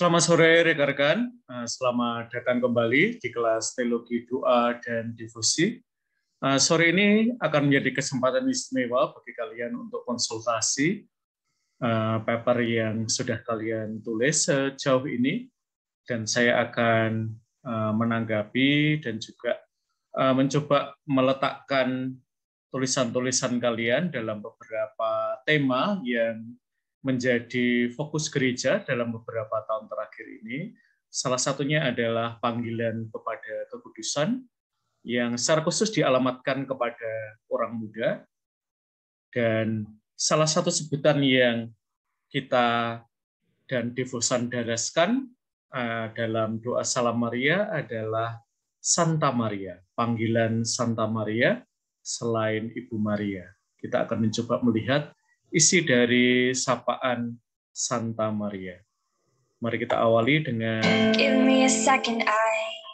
Selamat sore rekan-rekan, selamat datang kembali di kelas Teologi Doa dan Difusi. Sore ini akan menjadi kesempatan istimewa bagi kalian untuk konsultasi paper yang sudah kalian tulis sejauh ini, dan saya akan menanggapi dan juga mencoba meletakkan tulisan-tulisan kalian dalam beberapa tema yang menjadi fokus gereja dalam beberapa tahun terakhir ini. Salah satunya adalah panggilan kepada kekudusan yang secara khusus dialamatkan kepada orang muda. Dan salah satu sebutan yang kita dan devosan daraskan dalam doa Salam Maria adalah Santa Maria, panggilan Santa Maria selain Ibu Maria. Kita akan mencoba melihat isi dari sapaan Santa Maria. Mari kita awali dengan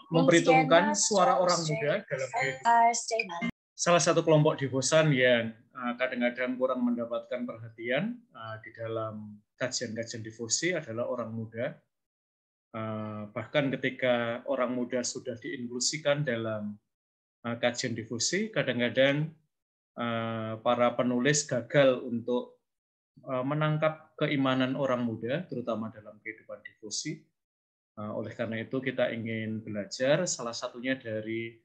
memperhitungkan suara orang muda dalam kehidupan. Salah satu kelompok devosan yang kadang-kadang kurang mendapatkan perhatian di dalam kajian-kajian devosi adalah orang muda. Bahkan ketika orang muda sudah diinklusikan dalam kajian devosi, kadang-kadang para penulis gagal untuk menangkap keimanan orang muda, terutama dalam kehidupan devosi. Oleh karena itu kita ingin belajar salah satunya dari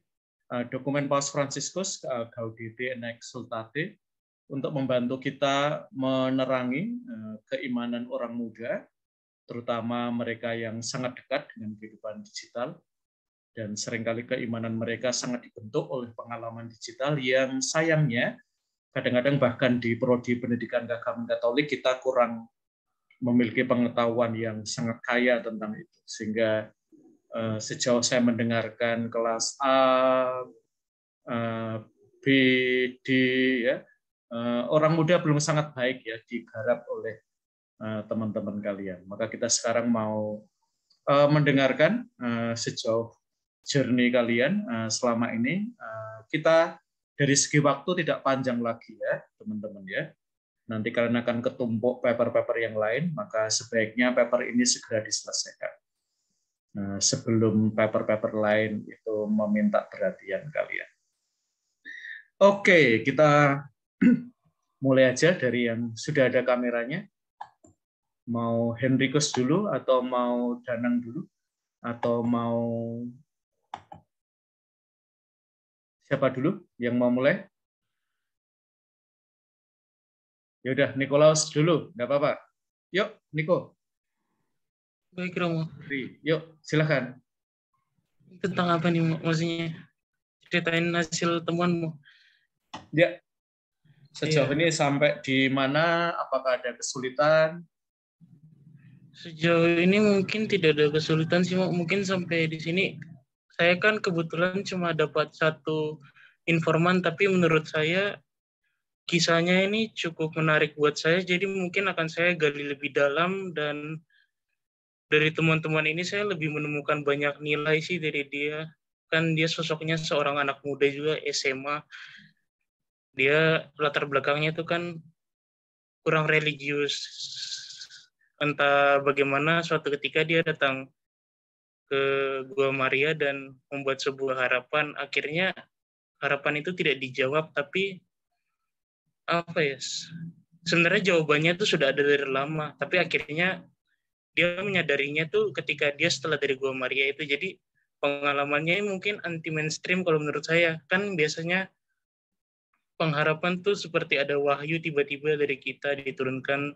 dokumen Paus Fransiskus Gaudete et Exsultate untuk membantu kita menerangi keimanan orang muda, terutama mereka yang sangat dekat dengan kehidupan digital, dan seringkali keimanan mereka sangat dibentuk oleh pengalaman digital yang sayangnya kadang-kadang bahkan di prodi pendidikan keagamaan Katolik kita kurang memiliki pengetahuan yang sangat kaya tentang itu, sehingga sejauh saya mendengarkan kelas A, B, D, ya, orang muda belum sangat baik ya digarap oleh teman-teman kalian. Maka kita sekarang mau mendengarkan sejauh journey kalian selama ini. Kita dari segi waktu tidak panjang lagi ya teman-teman ya. Nanti kalian akan ketumpuk paper-paper yang lain, maka sebaiknya paper ini segera diselesaikan sebelum paper-paper lain itu meminta perhatian kalian. Oke, kita mulai aja dari yang sudah ada kameranya. Mau Henrikus dulu atau mau Danang dulu atau mau siapa dulu yang mau mulai? Ya udah, Nikolaus dulu, nggak apa-apa. Yuk, Niko. Baik, Romo. Yuk, silakan. Tentang apa nih, maksudnya? Ceritain hasil temuanmu. Ya, sejauh ini sampai di mana? Apakah ada kesulitan? Sejauh ini mungkin tidak ada kesulitan sih, mungkin sampai di sini. Saya kan kebetulan cuma dapat satu informan, tapi menurut saya kisahnya ini cukup menarik buat saya, jadi mungkin akan saya gali lebih dalam, dan dari teman-teman ini saya lebih menemukan banyak nilai sih dari dia. Kan dia sosoknya seorang anak muda juga, SMA. Dia latar belakangnya itu kan kurang religius. Entah bagaimana suatu ketika dia datang ke Gua Maria dan membuat sebuah harapan. Akhirnya harapan itu tidak dijawab, tapi apa ya? Sebenarnya jawabannya itu sudah ada dari lama, tapi akhirnya dia menyadarinya tuh ketika dia setelah dari Gua Maria itu. Jadi pengalamannya mungkin anti mainstream kalau menurut saya. Kan biasanya pengharapan tuh seperti ada wahyu tiba-tiba dari kita diturunkan.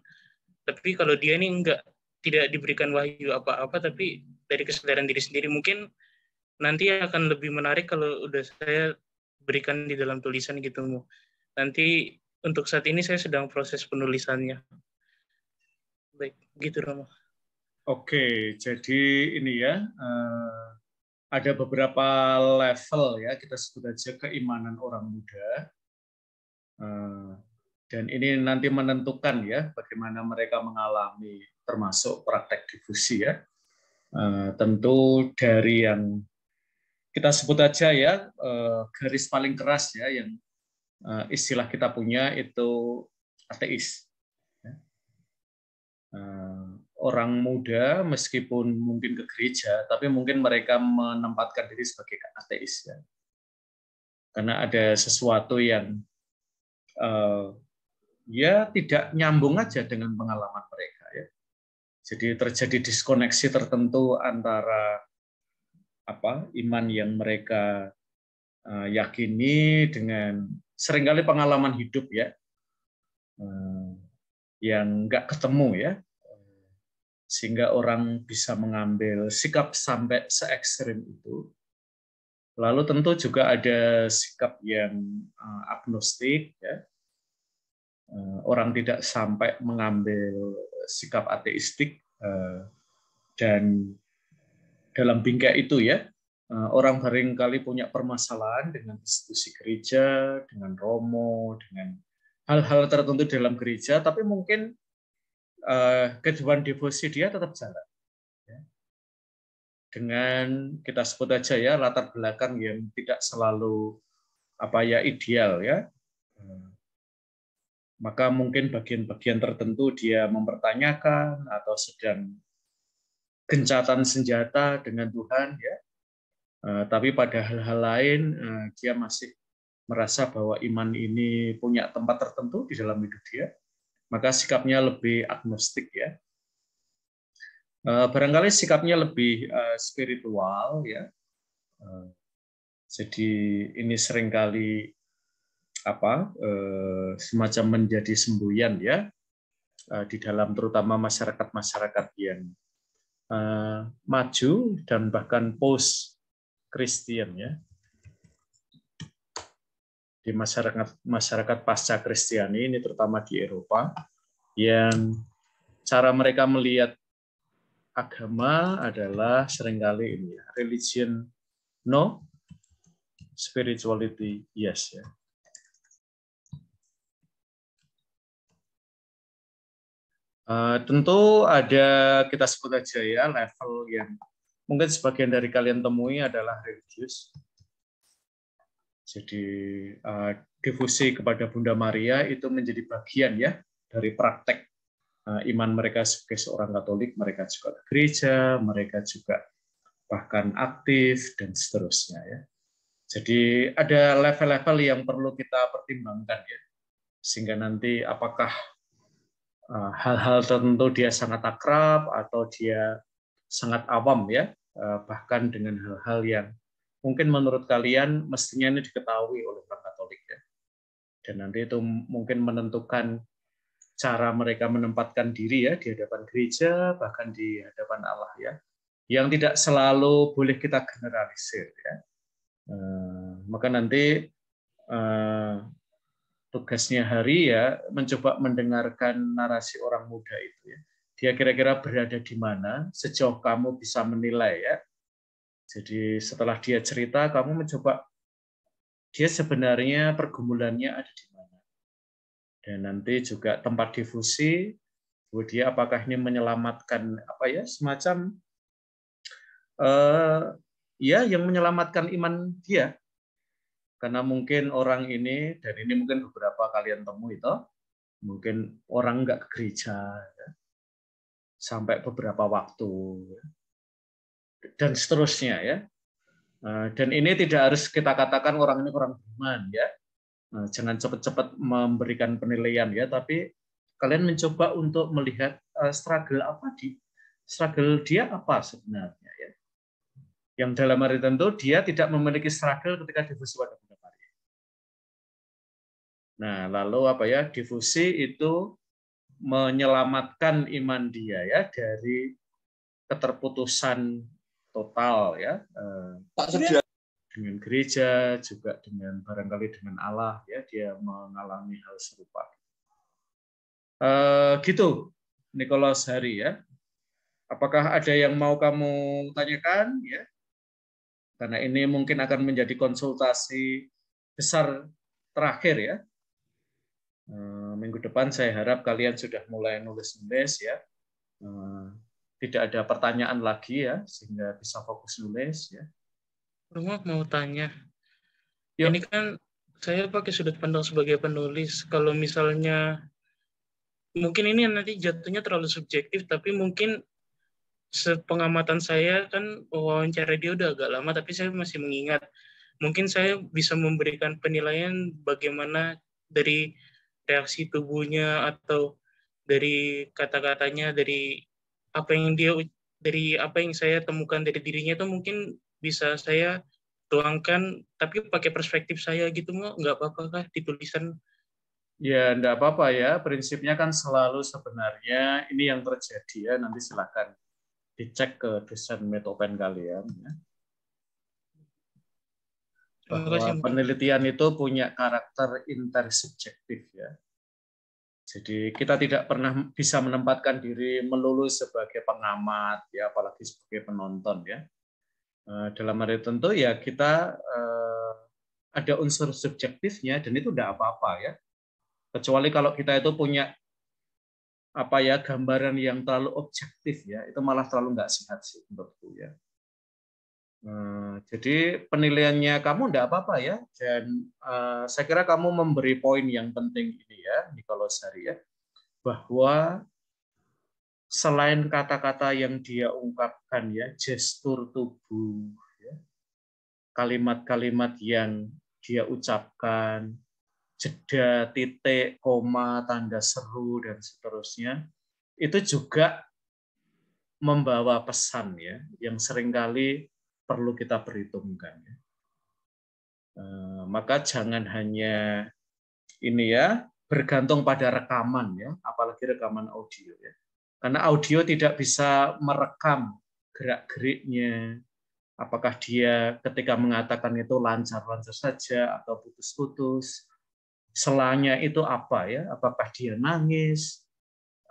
Tapi kalau dia ini tidak diberikan wahyu apa-apa, tapi dari kesadaran diri sendiri. Mungkin nanti akan lebih menarik kalau udah saya berikan di dalam tulisan gitu. Nanti untuk saat ini saya sedang proses penulisannya. Baik, gitu Romo. Oke, jadi ini ya, ada beberapa level ya, kita sebut aja keimanan orang muda. Dan ini nanti menentukan ya bagaimana mereka mengalami termasuk praktek difusi ya. Tentu dari yang kita sebut aja ya garis paling keras ya yang istilah kita punya itu ateis. orang muda meskipun mungkin ke gereja, tapi mungkin mereka menempatkan diri sebagai ateis ya. Karena ada sesuatu yang ya tidak nyambung aja dengan pengalaman mereka ya. Jadi terjadi diskoneksi tertentu antara iman yang mereka yakini dengan seringkali pengalaman hidup ya, yang nggak ketemu ya, sehingga orang bisa mengambil sikap sampai se-ekstrim itu. Lalu tentu juga ada sikap yang agnostik ya, orang tidak sampai mengambil sikap ateistik, dan dalam bingkai itu ya, orang seringkali punya permasalahan dengan institusi gereja, dengan romo, dengan hal-hal tertentu dalam gereja, tapi mungkin kehidupan devosi dia tetap jalan. Dengan kita sebut aja ya latar belakang yang tidak selalu ideal ya. Maka mungkin bagian-bagian tertentu dia mempertanyakan atau sedang gencatan senjata dengan Tuhan ya. Tapi pada hal-hal lain dia masih merasa bahwa iman ini punya tempat tertentu di dalam hidup dia, maka sikapnya lebih agnostik ya. Barangkali sikapnya lebih spiritual ya. Jadi ini seringkali semacam menjadi semboyan ya di dalam terutama masyarakat-masyarakat yang maju dan bahkan post Kristen ya. Di masyarakat pasca Kristiani ini terutama di Eropa yang cara mereka melihat agama adalah seringkali ini ya, religion no, spirituality yes ya. Tentu ada kita sebut aja ya level yang mungkin sebagian dari kalian temui adalah religius. Jadi devosi kepada Bunda Maria itu menjadi bagian ya dari praktek iman mereka sebagai seorang Katolik. Mereka juga ke gereja, mereka juga bahkan aktif dan seterusnya ya. Jadi ada level-level yang perlu kita pertimbangkan ya, sehingga nanti apakah hal-hal tertentu dia sangat akrab atau dia sangat awam ya, bahkan dengan hal-hal yang mungkin menurut kalian mestinya ini diketahui oleh orang Katolik ya. Dan nanti itu mungkin menentukan cara mereka menempatkan diri ya di hadapan gereja, bahkan di hadapan Allah ya. Yang tidak selalu boleh kita generalisir ya. Maka nanti tugasnya Hari ya mencoba mendengarkan narasi orang muda itu ya. Dia kira-kira berada di mana, sejauh kamu bisa menilai ya. Jadi setelah dia cerita, kamu mencoba dia sebenarnya pergumulannya ada di mana. Dan nanti juga tempat difusi, dia apakah ini menyelamatkan semacam ya yang menyelamatkan iman dia. Karena mungkin orang ini, dan ini mungkin beberapa kalian temui itu, mungkin orang nggak ke gereja ya, sampai beberapa waktu ya, dan seterusnya ya. Dan ini tidak harus kita katakan orang ini orang beriman ya. Jangan cepat-cepat memberikan penilaian ya, tapi kalian mencoba untuk melihat struggle dia apa sebenarnya ya. Yang dalam arti tentu dia tidak memiliki struggle ketika difusi pada Bunda Maria. Nah, lalu difusi itu menyelamatkan iman dia ya dari keterputusan total ya. Dengan gereja juga dengan barangkali dengan Allah ya, dia mengalami hal serupa. Gitu, Nicholas Hari ya. Apakah ada yang mau kamu tanyakan ya? Karena ini mungkin akan menjadi konsultasi besar terakhir ya. Minggu depan saya harap kalian sudah mulai nulis-nulis ya. Tidak ada pertanyaan lagi ya, sehingga bisa fokus nulis ya. Rumah mau tanya. Yuk. Ini kan saya pakai sudut pandang sebagai penulis. Kalau misalnya mungkin ini nanti jatuhnya terlalu subjektif, tapi mungkin sepengamatan saya kan wawancara dia udah agak lama, tapi saya masih mengingat. Mungkin saya bisa memberikan penilaian bagaimana dari reaksi tubuhnya atau dari kata-katanya, dari apa yang saya temukan dari dirinya itu mungkin bisa saya tuangkan, tapi pakai perspektif saya gitu, nggak apa-apa kah di tulisan? Ya, enggak apa-apa ya. Prinsipnya kan selalu sebenarnya ini yang terjadi ya. Nanti silakan dicek ke dosen Metopen kalian ya. Bahwa penelitian itu punya karakter intersubjektif ya. Jadi kita tidak pernah bisa menempatkan diri melulu sebagai pengamat ya, apalagi sebagai penonton ya. Dalam arti tentu ya kita ada unsur subjektifnya dan itu tidak apa-apa ya. Kecuali kalau kita itu punya apa ya gambaran yang terlalu objektif ya, itu malah terlalu nggak sehat sih menurutku ya. Jadi penilaiannya kamu enggak apa-apa ya, dan saya kira kamu memberi poin yang penting ini ya, Nicholas Hari ya, bahwa selain kata-kata yang dia ungkapkan ya, gestur tubuh, ya, kalimat-kalimat yang dia ucapkan, jeda, titik, koma, tanda seru dan seterusnya, itu juga membawa pesan ya, yang seringkali perlu kita perhitungkan. Maka jangan hanya ini ya bergantung pada rekaman ya, apalagi rekaman audio ya. Karena audio tidak bisa merekam gerak-geriknya, apakah dia ketika mengatakan itu lancar-lancar saja atau putus-putus, selanya itu apa ya, apakah dia nangis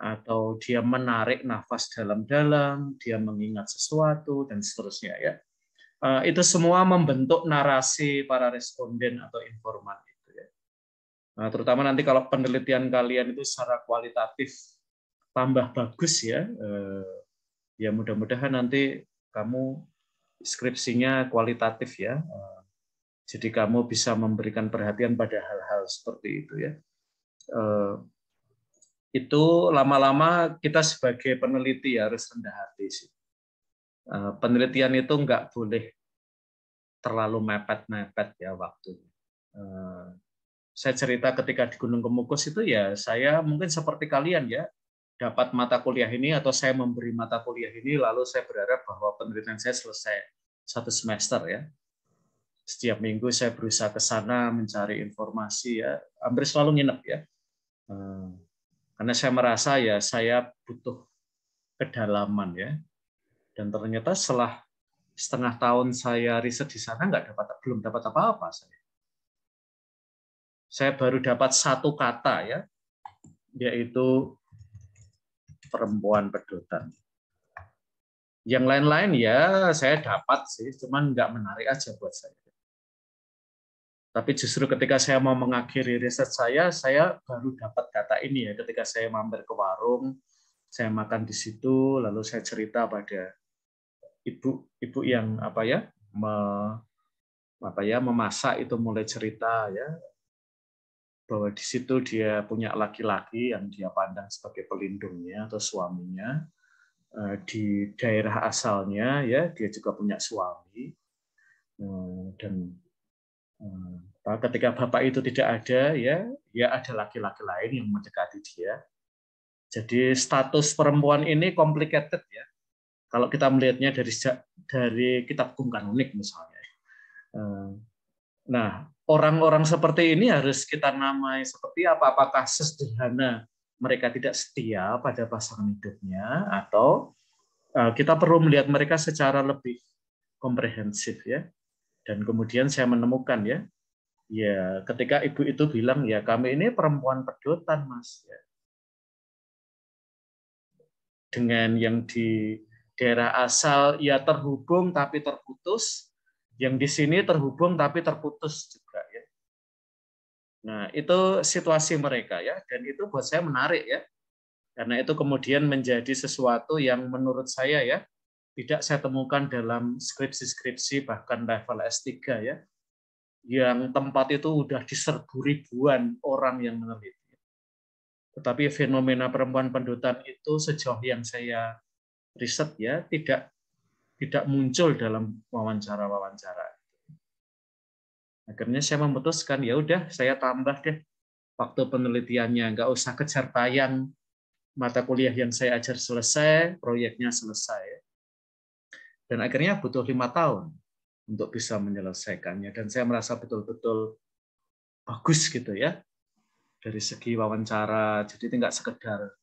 atau dia menarik nafas dalam-dalam, dia mengingat sesuatu dan seterusnya ya. Itu semua membentuk narasi para responden atau informan itu ya. Terutama nanti kalau penelitian kalian itu secara kualitatif tambah bagus ya, ya mudah-mudahan nanti kamu skripsinya kualitatif ya. Jadi kamu bisa memberikan perhatian pada hal-hal seperti itu ya. Itu lama-lama kita sebagai peneliti harus rendah hati sih. Penelitian itu nggak boleh terlalu mepet-mepet ya waktunya. Saya cerita ketika di Gunung Kemukus itu ya saya mungkin seperti kalian ya, dapat mata kuliah ini atau saya memberi mata kuliah ini lalu saya berharap bahwa penelitian saya selesai 1 semester ya. Setiap minggu saya berusaha ke sana mencari informasi ya, hampir selalu nginep ya. Karena saya merasa ya saya butuh kedalaman ya. Dan ternyata setelah setengah tahun saya riset di sana belum dapat apa-apa saya. Saya baru dapat 1 kata ya, yaitu perempuan pedotan. Yang lain-lain ya saya dapat sih, cuman nggak menarik aja buat saya. Tapi justru ketika saya mau mengakhiri riset saya baru dapat kata ini ya, ketika saya mampir ke warung, saya makan di situ, lalu saya cerita pada ibu yang memasak itu mulai cerita ya, bahwa di situ dia punya laki-laki yang dia pandang sebagai pelindungnya atau suaminya. Di daerah asalnya ya dia juga punya suami, dan ketika bapak itu tidak ada ya ada laki-laki lain yang mendekati dia. Jadi status perempuan ini complicated ya. Kalau kita melihatnya dari kitab Gung Kanunik misalnya. Nah, orang-orang seperti ini harus kita namai seperti apa? Apakah sesederhana mereka tidak setia pada pasangan hidupnya, atau kita perlu melihat mereka secara lebih komprehensif ya. Dan kemudian saya menemukan ya ketika ibu itu bilang ya kami ini perempuan pedotan mas ya. Dengan yang di daerah asal ya terhubung tapi terputus, yang di sini terhubung tapi terputus juga ya. Nah, itu situasi mereka ya, dan itu buat saya menarik ya. Karena itu kemudian menjadi sesuatu yang menurut saya ya tidak saya temukan dalam skripsi-skripsi bahkan level S3 ya. Yang tempat itu udah diserbu ribuan orang yang meneliti. Tetapi fenomena perempuan pendutan itu sejauh yang saya riset ya tidak muncul dalam wawancara-wawancara. Akhirnya saya memutuskan ya udah saya tambah deh waktu penelitiannya, nggak usah kejar tayang, mata kuliah yang saya ajar selesai, proyeknya selesai. Dan akhirnya butuh 5 tahun untuk bisa menyelesaikannya. Dan saya merasa betul-betul bagus gitu ya dari segi wawancara. Jadi nggak sekedar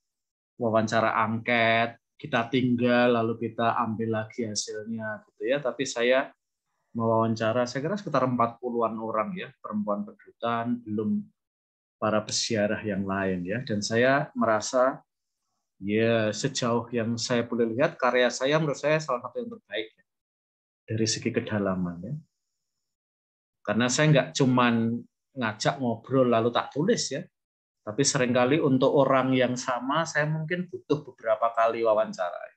wawancara angket, kita tinggal lalu kita ambil lagi hasilnya gitu ya. Tapi saya mewawancara saya kira sekitar 40-an orang ya, perempuan pendutan, belum para peziarah yang lain ya. Dan saya merasa ya sejauh yang saya boleh lihat karya saya menurut saya salah satu yang terbaik ya, dari segi kedalaman ya. Karena saya nggak cuman ngajak ngobrol lalu tak tulis ya, tapi seringkali untuk orang yang sama saya mungkin butuh beberapa kali wawancara.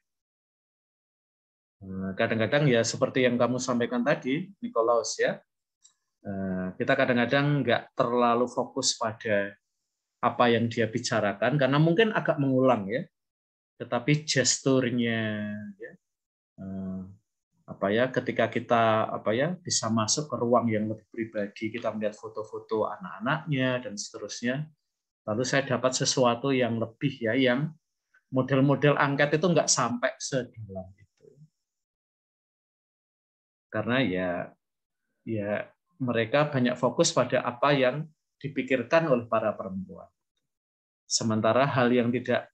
Kadang-kadang ya seperti yang kamu sampaikan tadi, Nikolaus ya, kita kadang-kadang nggak terlalu fokus pada apa yang dia bicarakan karena mungkin agak mengulang ya, tetapi gesturnya ya, apa ya ketika kita apa ya bisa masuk ke ruang yang lebih pribadi, kita melihat foto-foto anak-anaknya dan seterusnya, lalu saya dapat sesuatu yang lebih ya, yang model-model angket itu nggak sampai sedalam itu, karena ya mereka banyak fokus pada apa yang dipikirkan oleh para perempuan, sementara hal yang tidak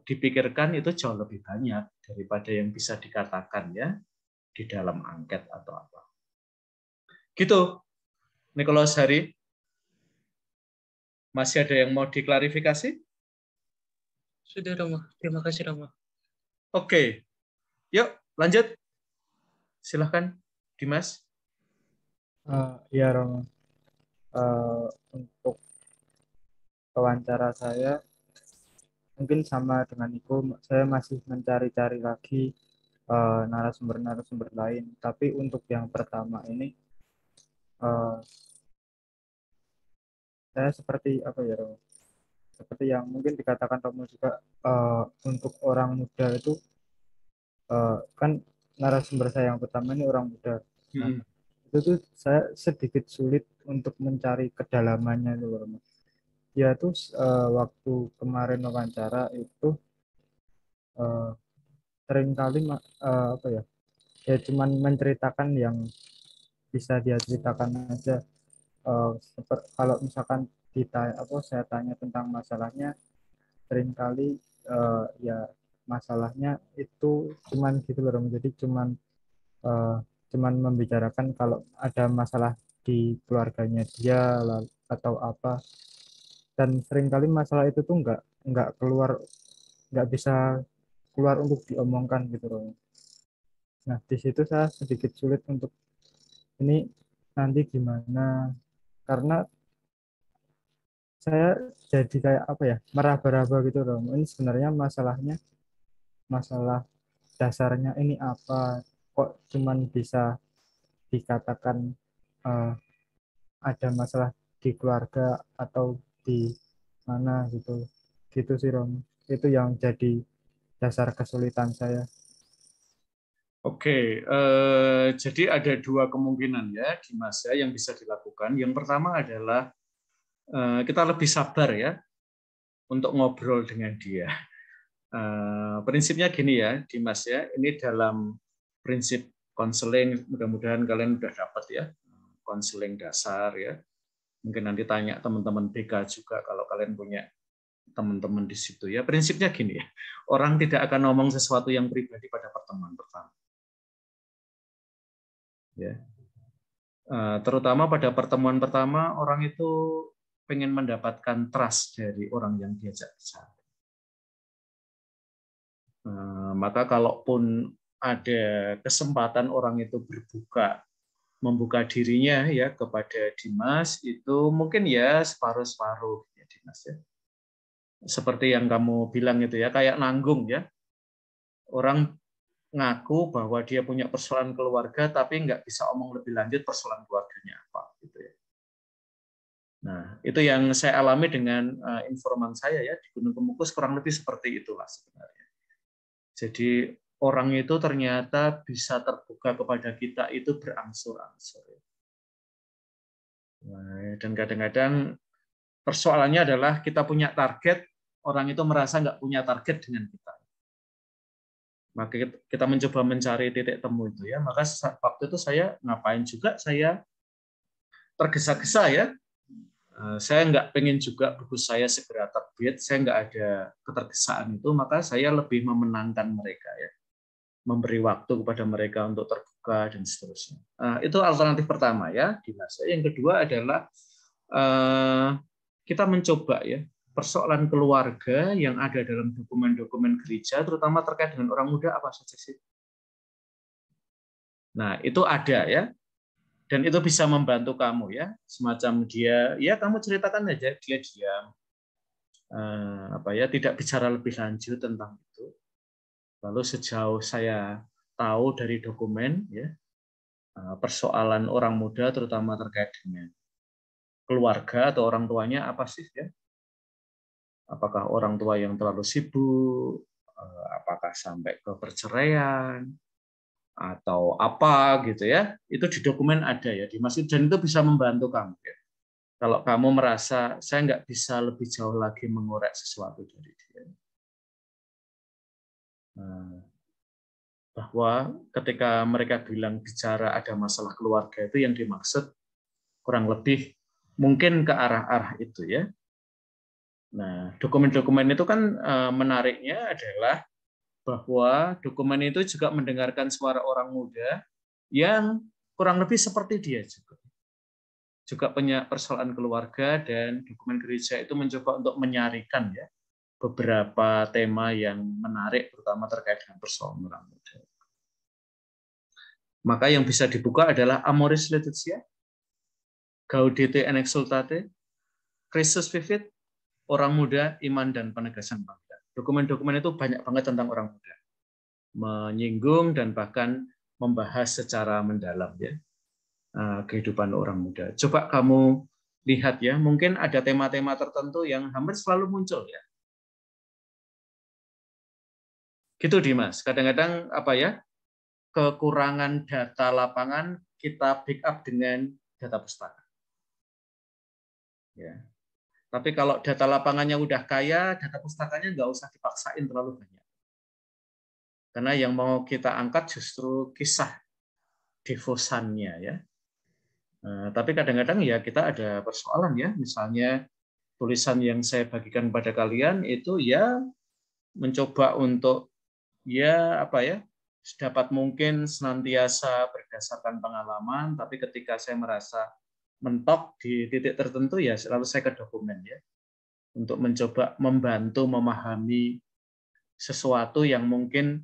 dipikirkan itu jauh lebih banyak daripada yang bisa dikatakan ya di dalam angket atau apa. Gitu, Nikolaus Hari. Masih ada yang mau diklarifikasi? Sudah, Rama. Terima kasih, Rama. Oke, yuk lanjut. Silahkan, Dimas. Ya, Rama. Untuk wawancara saya mungkin sama dengan itu, saya masih mencari-cari lagi narasumber-narasumber lain. Tapi untuk yang pertama ini, saya seperti apa ya, Rama? Seperti yang mungkin dikatakan Romo juga, untuk orang muda itu kan narasumber saya yang pertama ini orang muda. Nah, itu tuh saya sedikit sulit untuk mencari kedalamannya itu, Romo. Ya tuh waktu kemarin wawancara itu seringkali apa ya, ya cuman menceritakan yang bisa dia ceritakan aja. Kalau misalkan saya tanya tentang masalahnya, seringkali ya masalahnya itu cuman gitu loh, jadi cuman membicarakan kalau ada masalah di keluarganya dia atau apa, dan seringkali masalah itu tuh nggak bisa keluar untuk diomongkan gitu loh. Nah, di situ saya sedikit sulit untuk ini nanti gimana, karena saya jadi kayak apa ya, meraba-raba gitu loh. Ini sebenarnya masalah dasarnya ini apa, kok cuman bisa dikatakan eh, ada masalah di keluarga atau di mana gitu gitu sih, Rom. Itu yang jadi dasar kesulitan saya. Oke, jadi ada dua kemungkinan ya, Dimas ya, yang bisa dilakukan. Yang pertama adalah kita lebih sabar ya untuk ngobrol dengan dia. Prinsipnya gini ya, Dimas ya, ini dalam prinsip konseling, mudah-mudahan kalian udah dapat ya, konseling dasar ya. Mungkin nanti tanya teman-teman BK juga kalau kalian punya teman-teman di situ ya. Prinsipnya gini ya, orang tidak akan ngomong sesuatu yang pribadi pada pertemuan pertama. Ya. Terutama pada pertemuan pertama, orang itu pengen mendapatkan trust dari orang yang diajak bicara. Maka kalaupun ada kesempatan orang itu membuka dirinya ya kepada Dimas, itu mungkin ya separuh-separuh ya Dimas ya. Seperti yang kamu bilang itu ya, kayak nanggung ya. Orang ngaku bahwa dia punya persoalan keluarga tapi nggak bisa omong lebih lanjut persoalan keluarganya apa gitu ya. Nah, itu yang saya alami dengan informan saya ya di Gunung Kemukus, kurang lebih seperti itulah sebenarnya. Jadi orang itu ternyata bisa terbuka kepada kita itu berangsur-angsur. Nah, dan kadang-kadang persoalannya adalah kita punya target, orang itu merasa nggak punya target dengan kita. Maka kita mencoba mencari titik temu itu ya. Maka waktu itu saya ngapain juga, saya tergesa-gesa ya. Saya nggak pengen juga buku saya segera terbit, saya nggak ada ketergesaan itu, maka saya lebih memenangkan mereka ya, memberi waktu kepada mereka untuk terbuka dan seterusnya. Itu alternatif pertama ya, Dimas. Yang kedua adalah kita mencoba ya persoalan keluarga yang ada dalam dokumen-dokumen gereja, terutama terkait dengan orang muda apa saja sih? Nah itu ada ya. Dan itu bisa membantu kamu ya, semacam dia, ya kamu ceritakan aja dia diam, tidak bicara lebih lanjut tentang itu. Lalu sejauh saya tahu dari dokumen ya, persoalan orang muda terutama terkait dengan keluarga atau orang tuanya apa sih ya? Apakah orang tua yang terlalu sibuk, apakah sampai ke perceraian, atau apa gitu ya, itu di dokumen ada ya di masjid, dan itu bisa membantu kamu ya. Kalau kamu merasa saya nggak bisa lebih jauh lagi mengorek sesuatu dari dia, bahwa ketika mereka bilang bicara ada masalah keluarga itu yang dimaksud kurang lebih mungkin ke arah-arah itu ya. Nah dokumen-dokumen itu kan menariknya adalah bahwa dokumen itu juga mendengarkan suara orang muda yang kurang lebih seperti dia juga punya persoalan keluarga, dan dokumen gereja itu mencoba untuk menyarikan ya beberapa tema yang menarik terutama terkait dengan persoalan orang muda. Maka yang bisa dibuka adalah Amoris Laetitia, Gaudete et Exsultate, Christus Vivit, orang muda, iman dan penegasan bangsa. Dokumen-dokumen itu banyak banget tentang orang muda, menyinggung dan bahkan membahas secara mendalam ya kehidupan orang muda. Coba kamu lihat ya, mungkin ada tema-tema tertentu yang hampir selalu muncul ya. Gitu Dimas. Kadang-kadang kekurangan data lapangan kita backup dengan data pustaka. Ya. Tapi kalau data lapangannya udah kaya, data pustakanya nggak usah dipaksain terlalu banyak. Karena yang mau kita angkat justru kisah devosannya ya. Tapi kadang-kadang ya kita ada persoalan ya, misalnya tulisan yang saya bagikan pada kalian itu ya mencoba untuk sedapat mungkin senantiasa berdasarkan pengalaman, tapi ketika saya merasa mentok di titik tertentu ya selalu saya ke dokumen ya, untuk mencoba membantu memahami sesuatu yang mungkin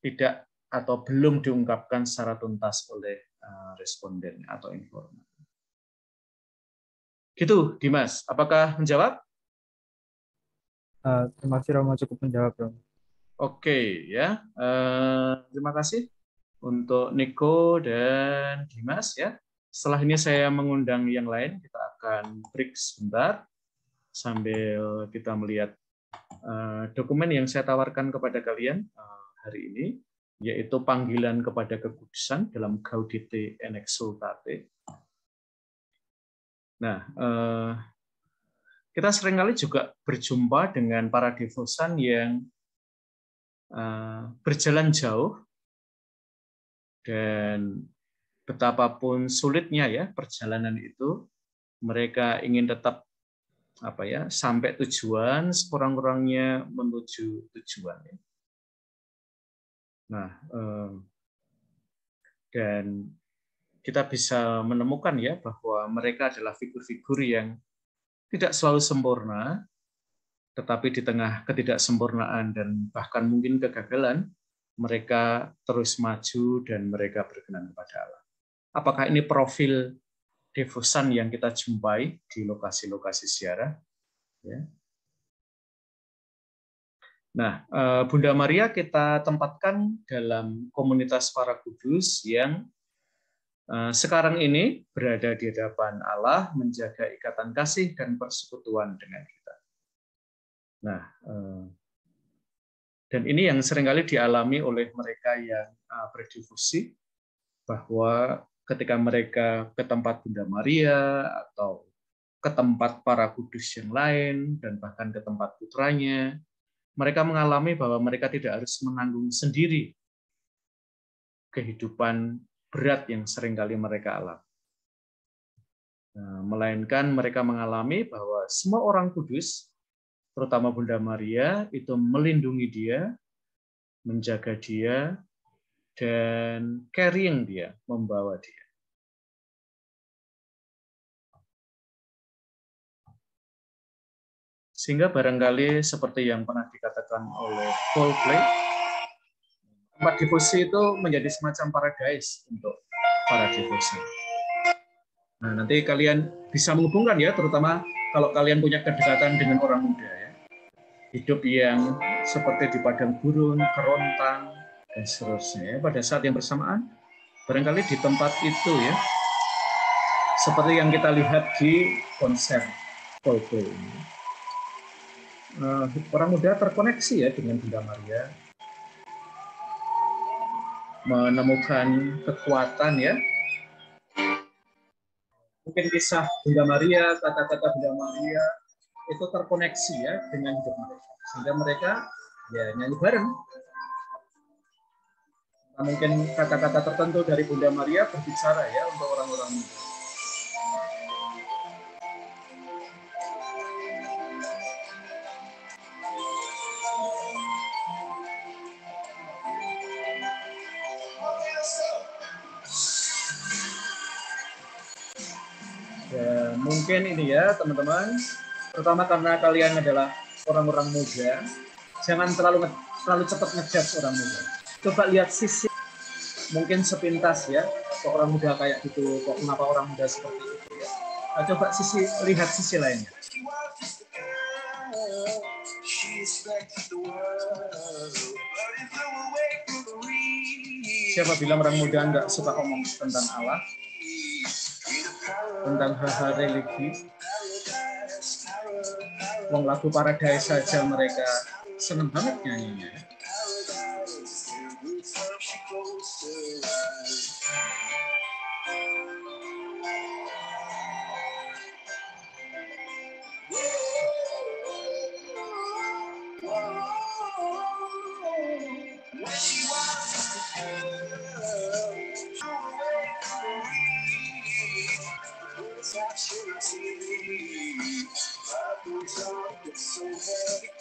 tidak atau belum diungkapkan secara tuntas oleh responden atau informan. Gitu, Dimas. Apakah menjawab? Terima kasih Romo, cukup menjawab Romo. Oke, ya. Terima kasih untuk Niko dan Dimas ya. Setelah ini saya mengundang yang lain. Kita akan break sebentar sambil kita melihat dokumen yang saya tawarkan kepada kalian hari ini, yaitu panggilan kepada kekudusan dalam Gaudete et Exsultate. Nah, kita seringkali juga berjumpa dengan para devosan yang berjalan jauh, dan betapapun sulitnya ya perjalanan itu, mereka ingin tetap sampai tujuan, sekurang-kurangnya menuju tujuan. Nah, dan kita bisa menemukan ya bahwa mereka adalah figur-figur yang tidak selalu sempurna, tetapi di tengah ketidaksempurnaan dan bahkan mungkin kegagalan, mereka terus maju dan mereka berkenan kepada Allah. Apakah ini profil devosan yang kita jumpai di lokasi-lokasi ziarah? Ya. Nah, Bunda Maria kita tempatkan dalam komunitas para kudus yang sekarang ini berada di hadapan Allah, menjaga ikatan kasih dan persekutuan dengan kita. Nah, dan ini yang seringkali dialami oleh mereka yang berdifusi, bahwa ketika mereka ke tempat Bunda Maria atau ke tempat para kudus yang lain dan bahkan ke tempat putranya, mereka mengalami bahwa mereka tidak harus menanggung sendiri kehidupan berat yang seringkali mereka alami. Melainkan mereka mengalami bahwa semua orang kudus, terutama Bunda Maria, itu melindungi dia, menjaga dia, dan carrying dia, membawa dia. Sehingga barangkali seperti yang pernah dikatakan oleh Coldplay, tempat devosi itu menjadi semacam paradise untuk para devosi. Nah, nanti kalian bisa menghubungkan ya, terutama kalau kalian punya kedekatan dengan orang muda ya. Hidup yang seperti di padang gurun, kerontang, dan seterusnya. Pada saat yang bersamaan, barangkali di tempat itu ya, seperti yang kita lihat di konser Coldplay ini. Orang muda terkoneksi ya dengan Bunda Maria, menemukan kekuatan ya. Mungkin kisah Bunda Maria, kata-kata Bunda Maria itu terkoneksi ya dengan hidup mereka, sehingga mereka ya nyanyi bareng. Nah, mungkin kata-kata tertentu dari Bunda Maria berbicara ya untuk orang-orang muda. Ya, mungkin ini ya teman-teman, terutama karena kalian adalah orang-orang muda, jangan terlalu cepat ngejudge orang muda. Coba lihat sisi, mungkin sepintas ya, kok orang muda kayak gitu, kok kenapa orang muda seperti itu ya. Nah, coba lihat sisi lainnya. Siapa bilang orang muda nggak suka ngomong tentang Allah, tentang hal-hal religi? Wong lagu Paradise saja mereka seneng banget nyanyinya.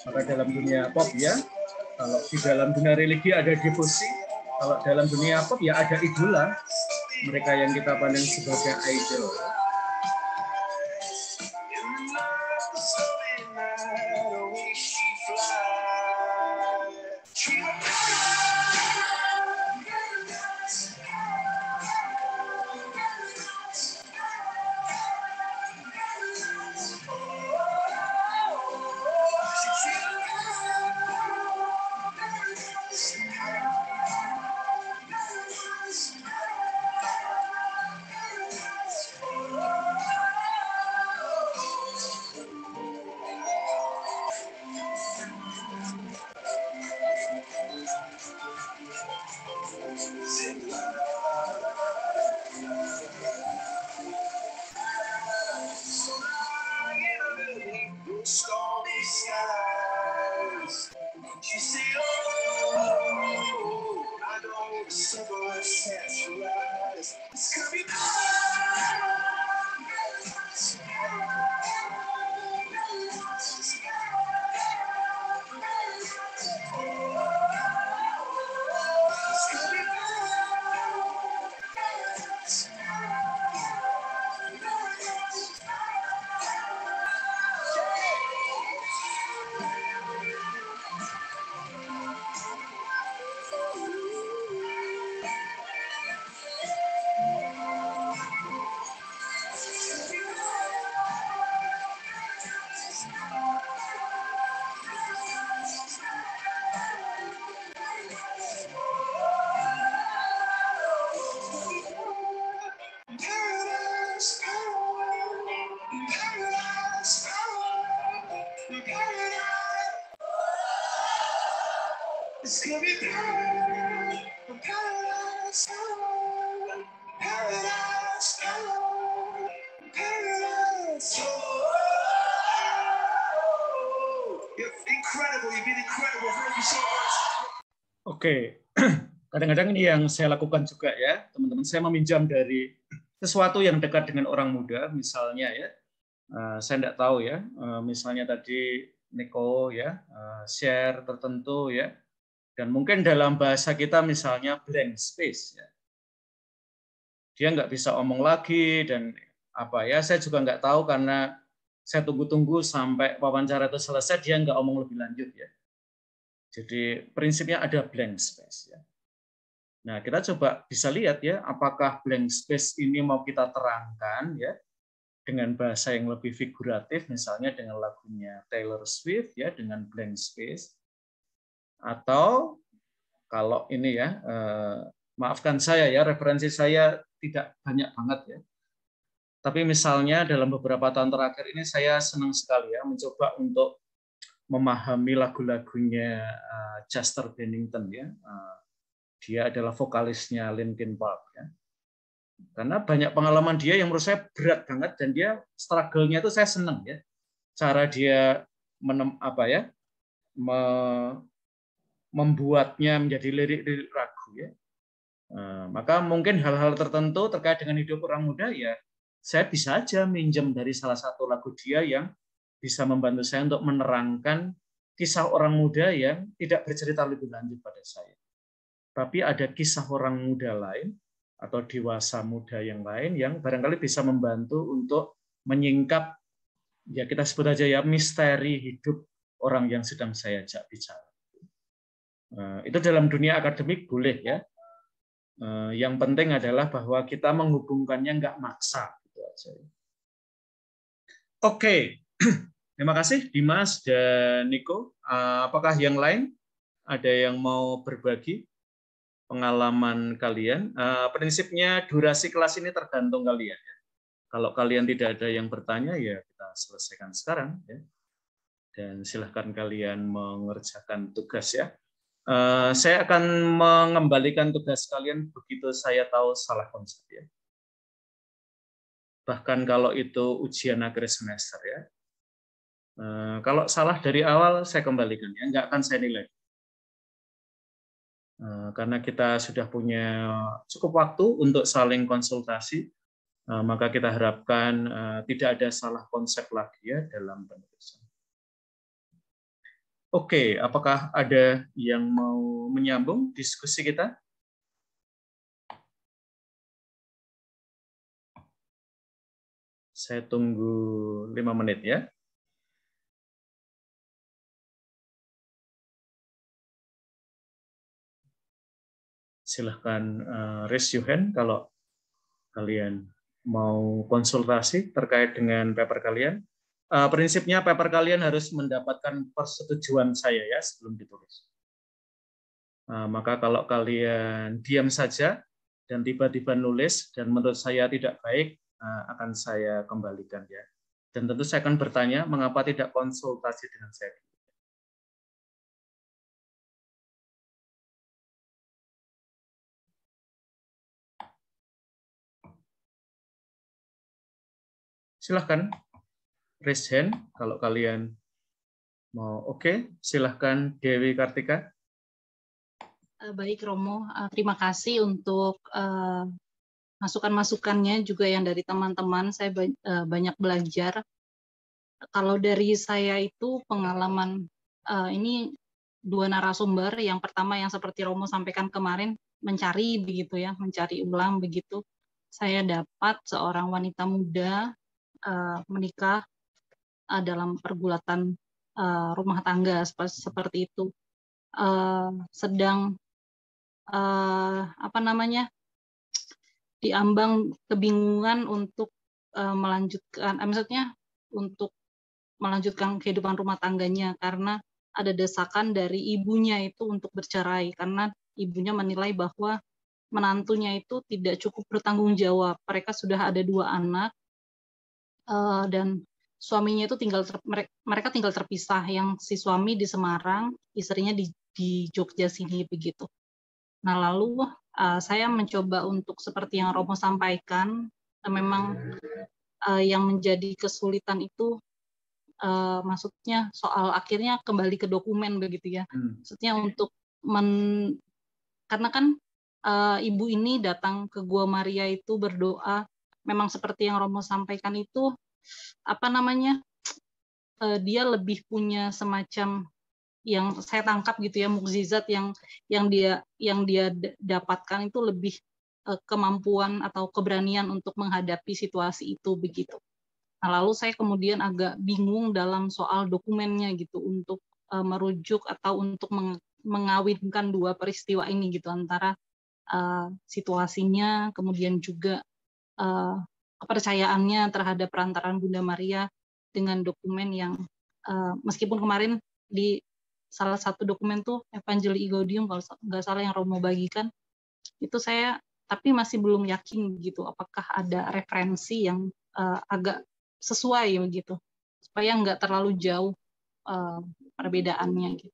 Maka dalam dunia pop ya, kalau di dalam dunia religi ada devosi, kalau dalam dunia pop ya ada idola, mereka yang kita pandang sebagai idol. Oke, kadang-kadang ini yang saya lakukan juga ya, teman-teman. Saya meminjam dari sesuatu yang dekat dengan orang muda, misalnya ya. Saya tidak tahu ya, misalnya tadi Nico ya, share tertentu ya, dan mungkin dalam bahasa kita misalnya blank space ya. Dia nggak bisa omong lagi dan apa ya, saya juga nggak tahu karena saya tunggu-tunggu sampai wawancara itu selesai, dia nggak omong lebih lanjut ya. Jadi prinsipnya ada blank space ya. Nah, kita coba bisa lihat ya, apakah blank space ini mau kita terangkan ya dengan bahasa yang lebih figuratif, misalnya dengan lagunya Taylor Swift ya, dengan blank space, atau kalau ini ya, maafkan saya ya, referensi saya tidak banyak banget ya. Tapi misalnya dalam beberapa tahun terakhir ini saya senang sekali ya mencoba untuk memahami lagu-lagunya Chester Bennington ya. Dia adalah vokalisnya Linkin Park ya. Karena banyak pengalaman dia yang menurut saya berat banget dan dia struggle-nya itu saya senang ya. Cara dia membuatnya menjadi lirik-lirik lagu ya. Maka mungkin hal-hal tertentu terkait dengan hidup orang muda ya saya bisa aja minjem dari salah satu lagu dia yang bisa membantu saya untuk menerangkan kisah orang muda yang tidak bercerita lebih lanjut pada saya. Tapi ada kisah orang muda lain atau dewasa muda yang lain yang barangkali bisa membantu untuk menyingkap, ya kita sebut aja ya, misteri hidup orang yang sedang saya ajak bicara. Itu dalam dunia akademik boleh ya. Yang penting adalah bahwa kita menghubungkannya nggak maksa. Gitu aja. Oke, terima kasih Dimas dan Nico. Apakah yang lain ada yang mau berbagi pengalaman kalian? Prinsipnya durasi kelas ini tergantung kalian. Ya. Kalau kalian tidak ada yang bertanya, ya kita selesaikan sekarang. Ya. Dan silahkan kalian mengerjakan tugas ya. Saya akan mengembalikan tugas kalian begitu saya tahu salah konsep ya. Bahkan kalau itu ujian akhir semester ya. Kalau salah dari awal saya kembalikan ya, nggak akan saya nilai. Karena kita sudah punya cukup waktu untuk saling konsultasi, maka kita harapkan tidak ada salah konsep lagi ya dalam penulisan. Oke, apakah ada yang mau menyambung diskusi kita? Saya tunggu 5 menit ya. Silahkan raise your hand kalau kalian mau konsultasi terkait dengan paper kalian. Prinsipnya paper kalian harus mendapatkan persetujuan saya ya sebelum ditulis. Maka kalau kalian diam saja dan tiba-tiba nulis dan menurut saya tidak baik, akan saya kembalikan ya. Dan tentu saya akan bertanya mengapa tidak konsultasi dengan saya. Silahkan raise hand kalau kalian mau. Oke, silahkan Dewi Kartika. Baik Romo, terima kasih untuk masukan-masukannya juga yang dari teman-teman. Saya banyak belajar. Kalau dari saya itu pengalaman ini 2 narasumber. Yang pertama yang seperti Romo sampaikan kemarin, mencari begitu ya, mencari ulang begitu. Saya dapat seorang wanita muda menikah dalam pergulatan rumah tangga seperti itu. Sedang diambang kebingungan untuk melanjutkan, maksudnya untuk melanjutkan kehidupan rumah tangganya karena ada desakan dari ibunya itu untuk bercerai karena ibunya menilai bahwa menantunya itu tidak cukup bertanggung jawab. Mereka sudah ada 2 anak dan suaminya itu mereka tinggal terpisah. Yang si suami di Semarang, istrinya di di Jogja sini begitu. Nah, lalu saya mencoba untuk seperti yang Romo sampaikan, memang yang menjadi kesulitan itu maksudnya soal akhirnya kembali ke dokumen begitu ya. Maksudnya untuk karena kan ibu ini datang ke Gua Maria itu berdoa, memang seperti yang Romo sampaikan itu apa namanya, dia lebih punya semacam yang saya tangkap gitu ya, mukjizat yang dia dapatkan itu lebih kemampuan atau keberanian untuk menghadapi situasi itu begitu. Nah, lalu saya kemudian agak bingung dalam soal dokumennya gitu untuk merujuk atau untuk mengawinkan dua peristiwa ini gitu, antara situasinya kemudian juga kepercayaannya terhadap perantaraan Bunda Maria dengan dokumen yang meskipun kemarin di salah satu dokumen tuh Evangelii Gaudium kalau nggak salah yang Romo bagikan, itu saya tapi masih belum yakin gitu apakah ada referensi yang agak sesuai begitu supaya nggak terlalu jauh perbedaannya gitu.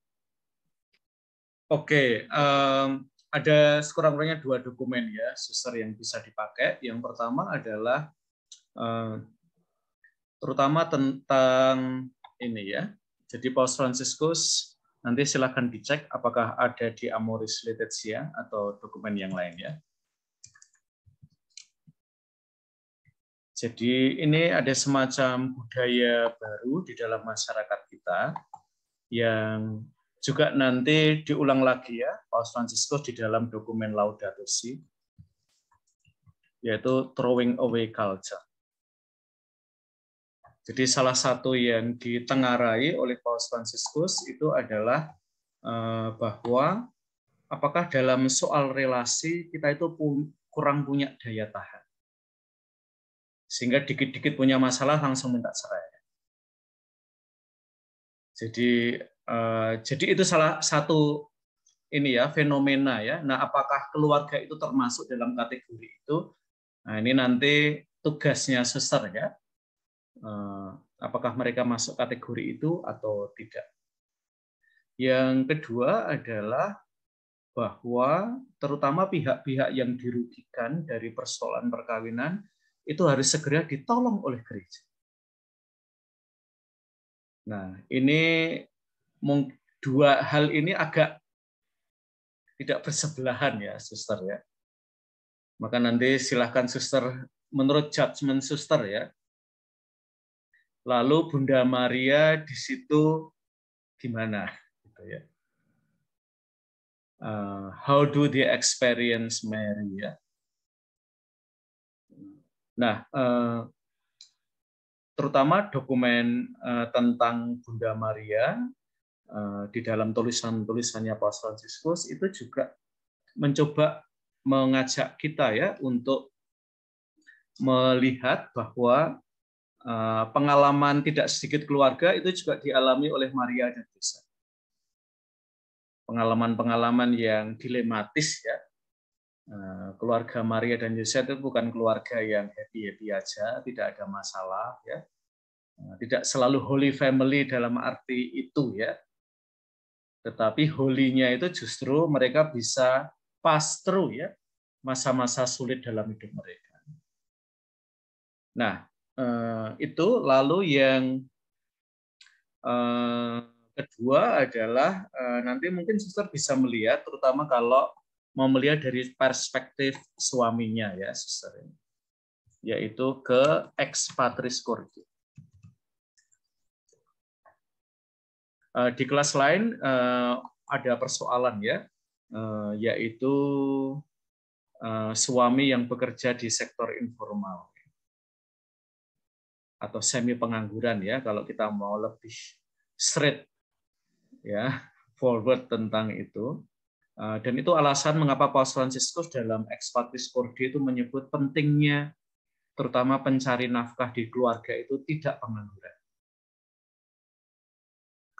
Oke, ada sekurang-kurangnya 2 dokumen ya, suster, yang bisa dipakai. Yang pertama adalah terutama tentang ini ya. Jadi Paus Fransiskus, nanti silakan dicek apakah ada di Amoris Laetitia atau dokumen yang lain ya. Jadi ini ada semacam budaya baru di dalam masyarakat kita yang juga nanti diulang lagi ya, Paus Fransiskus di dalam dokumen Laudato Si, yaitu throwing away culture. Jadi salah satu yang ditengarai oleh Paus Fransiskus itu adalah bahwa apakah dalam soal relasi kita itu kurang punya daya tahan. Sehingga dikit-dikit punya masalah langsung minta cerai. Jadi itu salah satu ini ya fenomena ya. Nah, apakah keluarga itu termasuk dalam kategori itu? Nah, ini nanti tugasnya suster ya. Apakah mereka masuk kategori itu atau tidak? Yang kedua adalah bahwa terutama pihak-pihak yang dirugikan dari persoalan perkawinan itu harus segera ditolong oleh gereja. Nah, ini dua hal ini agak tidak bersebelahan ya, suster ya. Maka nanti silahkan suster menurut judgement suster ya. Lalu Bunda Maria di situ gimana? Gitu ya. How do they experience Mary ya? Nah, terutama dokumen tentang Bunda Maria di dalam tulisan-tulisannya Paus Fransiskus itu juga mencoba mengajak kita ya untuk melihat bahwa pengalaman tidak sedikit keluarga itu juga dialami oleh Maria dan Yosef. Pengalaman-pengalaman yang dilematis ya. Keluarga Maria dan Yosef itu bukan keluarga yang happy-happy aja, tidak ada masalah ya. Tidak selalu holy family dalam arti itu ya. Tetapi holy-nya itu justru mereka bisa pass through ya masa-masa sulit dalam hidup mereka. Nah, itu lalu yang kedua adalah nanti mungkin suster bisa melihat, terutama kalau mau melihat dari perspektif suaminya ya suster, yaitu ke ex patris cordis. Di kelas lain ada persoalan ya, yaitu suami yang bekerja di sektor informal atau semi pengangguran ya, kalau kita mau lebih straight ya forward tentang itu. Dan itu alasan mengapa Paus Fransiskus dalam Ex Patris Cordis itu menyebut pentingnya terutama pencari nafkah di keluarga itu tidak pengangguran.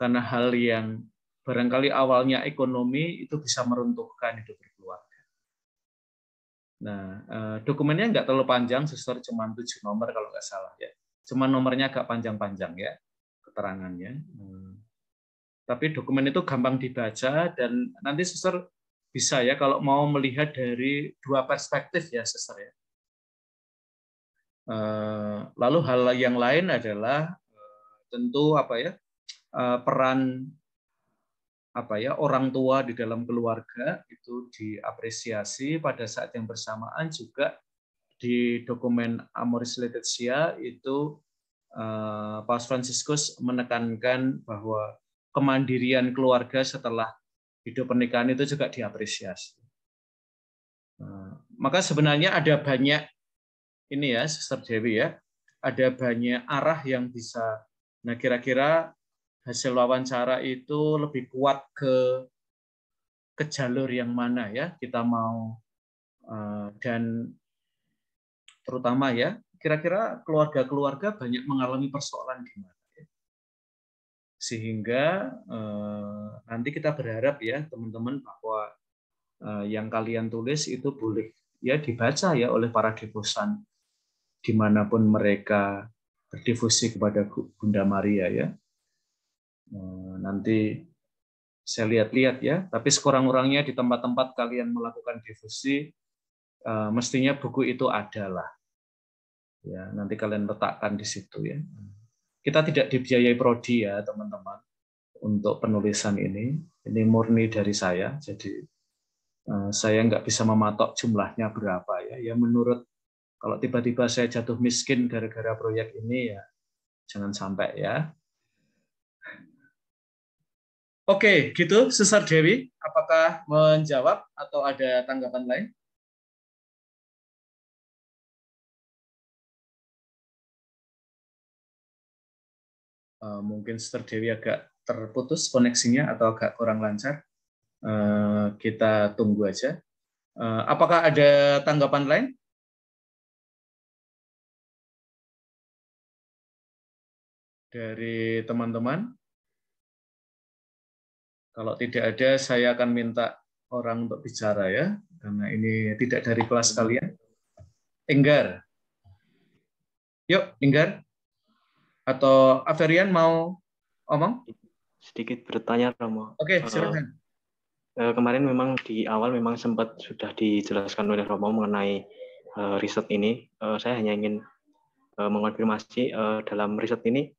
Karena hal yang barangkali awalnya ekonomi itu bisa meruntuhkan hidup berkeluarga. Nah, dokumennya nggak terlalu panjang, suster, cuma 7 nomor kalau nggak salah ya. Cuma nomornya agak panjang-panjang ya keterangannya. Tapi dokumen itu gampang dibaca dan nanti Suster bisa ya kalau mau melihat dari dua perspektif ya Suster ya. Lalu hal yang lain adalah tentu peran orang tua di dalam keluarga itu diapresiasi. Pada saat yang bersamaan juga di dokumen Amoris Laetitia itu Paus Fransiskus menekankan bahwa kemandirian keluarga setelah hidup pernikahan itu juga diapresiasi. Maka sebenarnya ada banyak ini ya, Suster Dewi ya, ada banyak arah yang bisa. Nah, kira-kira hasil wawancara itu lebih kuat ke jalur yang mana ya kita mau, dan terutama ya, kira-kira keluarga-keluarga banyak mengalami persoalan di mana. Sehingga nanti kita berharap ya teman-teman bahwa yang kalian tulis itu boleh ya dibaca ya oleh para devosan dimanapun mereka berdevosi kepada Bunda Maria ya. Nanti saya lihat-lihat ya, tapi sekurang-kurangnya di tempat-tempat kalian melakukan devosi mestinya buku itu ada lah. Ya, nanti kalian letakkan di situ ya. Kita tidak dibiayai prodi ya teman-teman untuk penulisan ini murni dari saya, jadi saya nggak bisa mematok jumlahnya berapa ya. Ya menurut, kalau tiba-tiba saya jatuh miskin gara-gara proyek ini ya jangan sampai ya. Oke, gitu Suster Dewi, apakah menjawab atau ada tanggapan lain? Mungkin Suster Dewi agak terputus koneksinya atau agak kurang lancar. Kita tunggu aja. Apakah ada tanggapan lain? Dari teman-teman? Kalau tidak ada, saya akan minta orang untuk bicara ya, karena ini tidak dari kelas kalian. Enggar. Yuk, Enggar. Atau Averian mau omong? Sedikit bertanya, Romo. Oke, silakan. Kemarin memang di awal memang sempat sudah dijelaskan oleh Romo mengenai riset ini. Saya hanya ingin mengonfirmasi dalam riset ini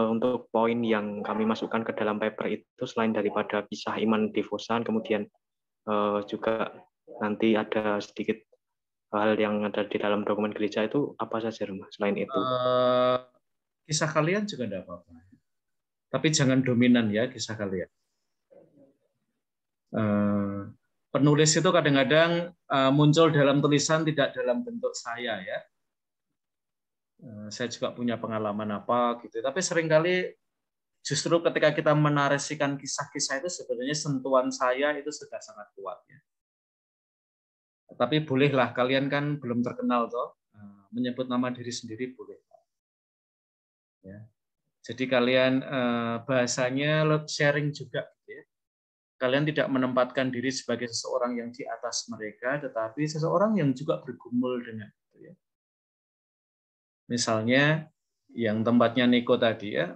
untuk poin yang kami masukkan ke dalam paper itu selain daripada kisah iman devosan, kemudian juga nanti ada sedikit hal yang ada di dalam dokumen gereja itu apa saja, Romo? Selain itu? Kisah kalian juga tidak apa-apa. Tapi jangan dominan ya kisah kalian. Penulis itu kadang-kadang muncul dalam tulisan tidak dalam bentuk saya ya. Saya juga punya pengalaman apa gitu. Tapi seringkali justru ketika kita menarasikan kisah-kisah itu sebenarnya sentuhan saya itu sudah sangat kuat ya. Tapi bolehlah, kalian kan belum terkenal toh, menyebut nama diri sendiri boleh. Ya. Jadi kalian bahasanya sharing juga gitu ya. Kalian tidak menempatkan diri sebagai seseorang yang di atas mereka, tetapi seseorang yang juga bergumul dengan itu ya. Misalnya yang tempatnya Niko tadi ya,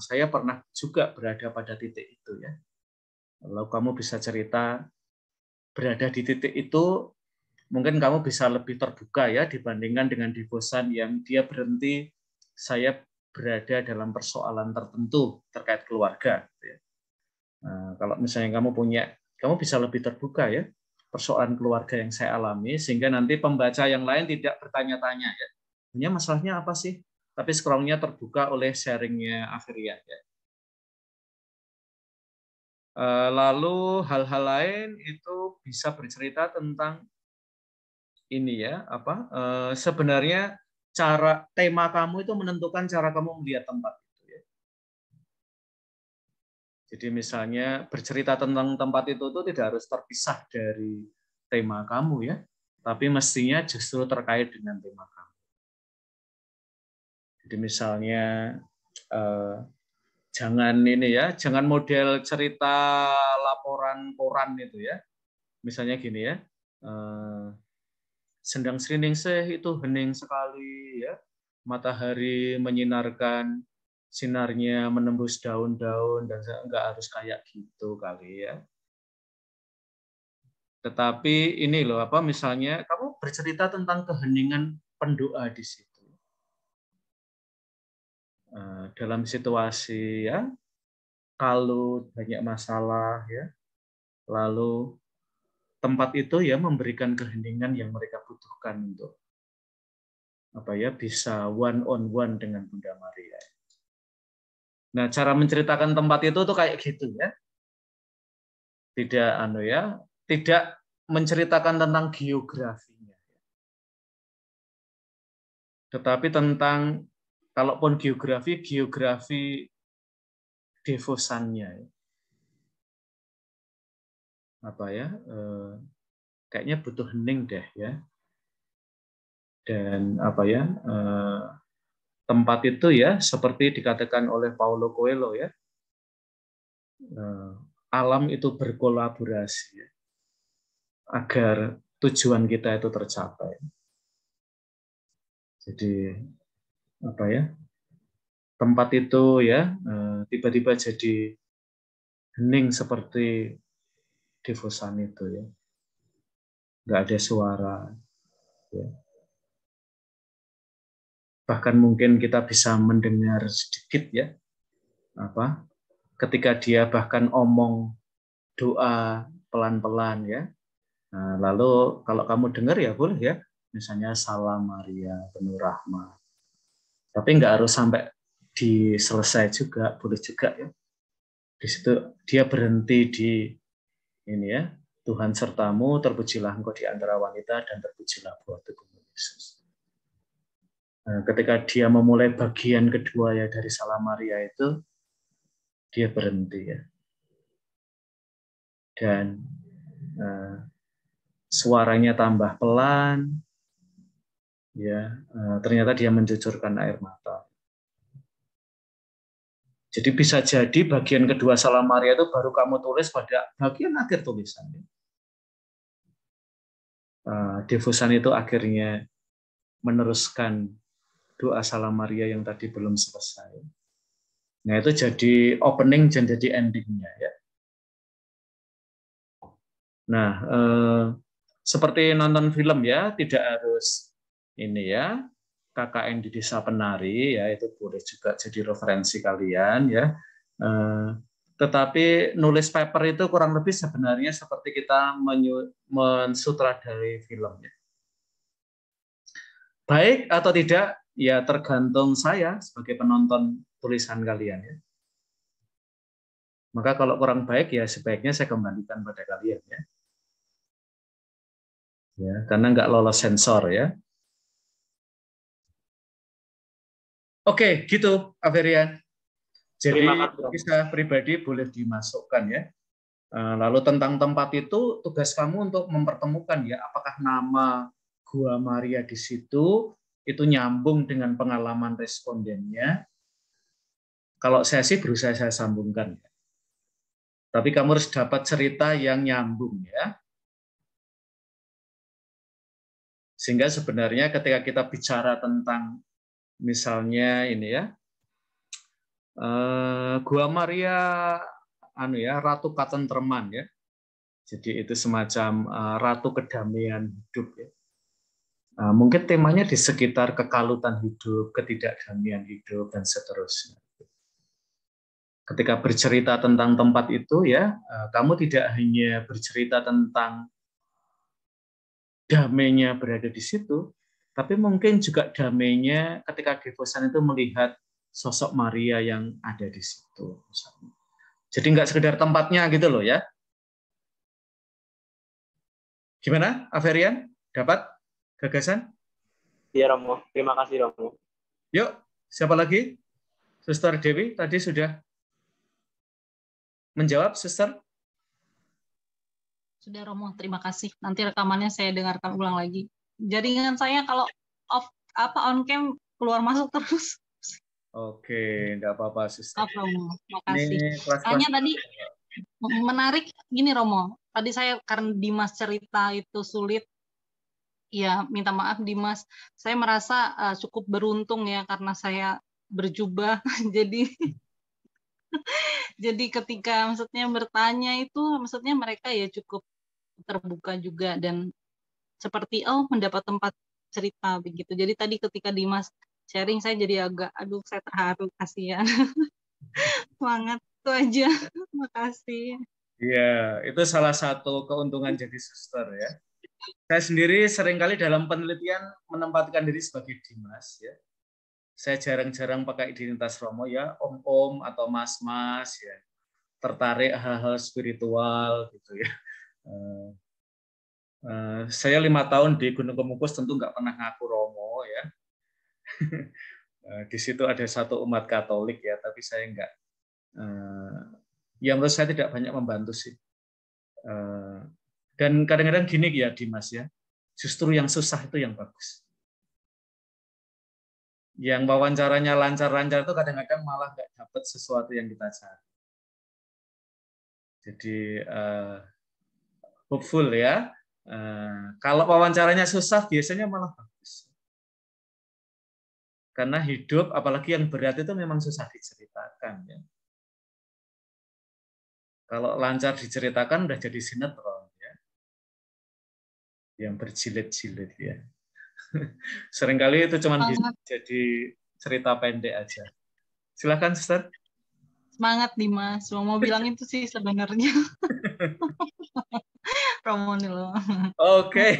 saya pernah juga berada pada titik itu ya. Kalau kamu bisa cerita berada di titik itu, mungkin kamu bisa lebih terbuka ya dibandingkan dengan devosan yang dia berhenti saya berada dalam persoalan tertentu terkait keluarga. Nah, kalau misalnya kamu bisa lebih terbuka ya persoalan keluarga yang saya alami, sehingga nanti pembaca yang lain tidak bertanya-tanya ya, punya masalahnya apa sih? Tapi scrollnya terbuka oleh sharingnya Averian ya. Lalu hal-hal lain itu bisa bercerita tentang ini ya, sebenarnya tema kamu itu menentukan cara kamu melihat tempat itu ya. Jadi misalnya bercerita tentang tempat itu tuh tidak harus terpisah dari tema kamu ya, tapi mestinya justru terkait dengan tema kamu. Jadi misalnya jangan model cerita laporan koran itu ya. Misalnya gini ya, Sendang Sriningsih itu hening sekali ya, matahari menyinarkan sinarnya menembus daun-daun dan nggak harus kayak gitu kali ya. Tetapi ini loh apa misalnya kamu bercerita tentang keheningan pendoa di situ. Dalam situasi ya kalut, banyak masalah ya. Lalu tempat itu ya memberikan keheningan yang mereka butuhkan untuk apa ya bisa one on one dengan Bunda Maria. Nah, cara menceritakan tempat itu tuh kayak gitu ya. Tidak tidak menceritakan tentang geografinya. Tetapi tentang kalaupun geografi devosannya. Apa ya? Kayaknya butuh hening deh ya. Dan apa ya? Tempat itu ya seperti dikatakan oleh Paulo Coelho ya. Alam itu berkolaborasi ya, agar tujuan kita itu tercapai. Jadi apa ya? Tempat itu ya tiba-tiba jadi hening seperti devosan itu ya. Nggak ada suara. Ya. Bahkan mungkin kita bisa mendengar sedikit ya apa ketika dia bahkan omong doa pelan-pelan ya. Nah, lalu kalau kamu dengar ya boleh ya, misalnya Salam Maria penuh rahmat. Tapi nggak harus sampai diselesai juga, boleh juga ya. Di situ dia berhenti di ini ya, Tuhan sertamu, terpujilah engkau di antara wanita dan terpujilah buah tubuhmu Yesus. Nah, ketika dia memulai bagian kedua ya dari Salam Maria itu, dia berhenti ya. Dan suaranya tambah pelan, ya ternyata dia mencucurkan air mata. Jadi bisa jadi bagian kedua Salam Maria itu baru kamu tulis pada bagian akhir tulisan. Devosan itu akhirnya meneruskan doa Salam Maria yang tadi belum selesai. Nah itu jadi opening dan jadi endingnya ya. Nah seperti nonton film ya, tidak harus ini ya KKN di Desa Penari ya, itu boleh juga jadi referensi kalian ya. Tetapi nulis paper itu kurang lebih sebenarnya seperti kita mensutradarai film ya. Baik atau tidak ya tergantung saya sebagai penonton tulisan kalian ya. Maka kalau kurang baik ya sebaiknya saya kembalikan pada kalian ya. Ya, karena nggak lolos sensor ya. Oke, gitu Averian. Jadi kisah pribadi boleh dimasukkan ya. Lalu tentang tempat itu tugas kamu untuk mempertemukan ya apakah nama Gua Maria di situ itu nyambung dengan pengalaman respondennya. Kalau saya sih berusaha saya sambungkan. Tapi kamu harus dapat cerita yang nyambung ya. Sehingga sebenarnya ketika kita bicara tentang misalnya ini ya, Gua Maria Ratu Katentreman ya. Jadi itu semacam ratu kedamaian hidup ya. Mungkin temanya di sekitar kekalutan hidup, ketidakdamaian hidup, dan seterusnya. Ketika bercerita tentang tempat itu ya, kamu tidak hanya bercerita tentang damainya berada di situ, tapi mungkin juga damainya ketika devosan itu melihat sosok Maria yang ada di situ. Misalnya. Jadi nggak sekedar tempatnya gitu loh ya. Gimana, Averian? Dapat gagasan? Iya, Romo. Terima kasih, Romo. Yuk, siapa lagi? Suster Dewi tadi sudah menjawab, Suster? Sudah, Romo. Terima kasih. Nanti rekamannya saya dengarkan ulang lagi. Jaringan saya kalau on cam keluar masuk terus. Oke, enggak apa-apa, Suster. Romo. Makasih. Hanya tadi menarik gini, Romo. Tadi saya karena Dimas cerita itu sulit. Ya, minta maaf Dimas. Saya merasa cukup beruntung ya karena saya berjubah. Jadi ketika maksudnya bertanya itu maksudnya mereka ya cukup terbuka juga dan seperti mendapat tempat cerita begitu. Jadi tadi ketika Dimas sharing saya jadi agak saya terharu, kasihan. Semangat itu aja. Makasih. Iya, itu salah satu keuntungan jadi suster ya. Saya sendiri seringkali dalam penelitian menempatkan diri sebagai Dimas ya. Saya jarang-jarang pakai identitas Romo ya, om-om atau mas-mas ya. Tertarik hal-hal spiritual gitu ya. Saya 5 tahun di Gunung Kemukus tentu nggak pernah ngaku Romo ya. Di situ ada satu umat Katolik ya, tapi saya nggak. Ya menurut saya tidak banyak membantu sih. Dan kadang-kadang gini ya Dimas ya, justru yang susah itu yang bagus. Yang wawancaranya lancar-lancar itu kadang-kadang malah nggak dapat sesuatu yang kita cari. Jadi hopeful ya. Kalau wawancaranya susah biasanya malah bagus. Karena hidup apalagi yang berat itu memang susah diceritakan ya. Kalau lancar diceritakan udah jadi sinetron ya. Yang berjilid-jilid ya. Seringkali itu cuma bisa jadi cerita pendek aja. Silakan, Sister. Semangat, Dimas. Mau bilang itu sih sebenarnya. Romo nih loh. Oke.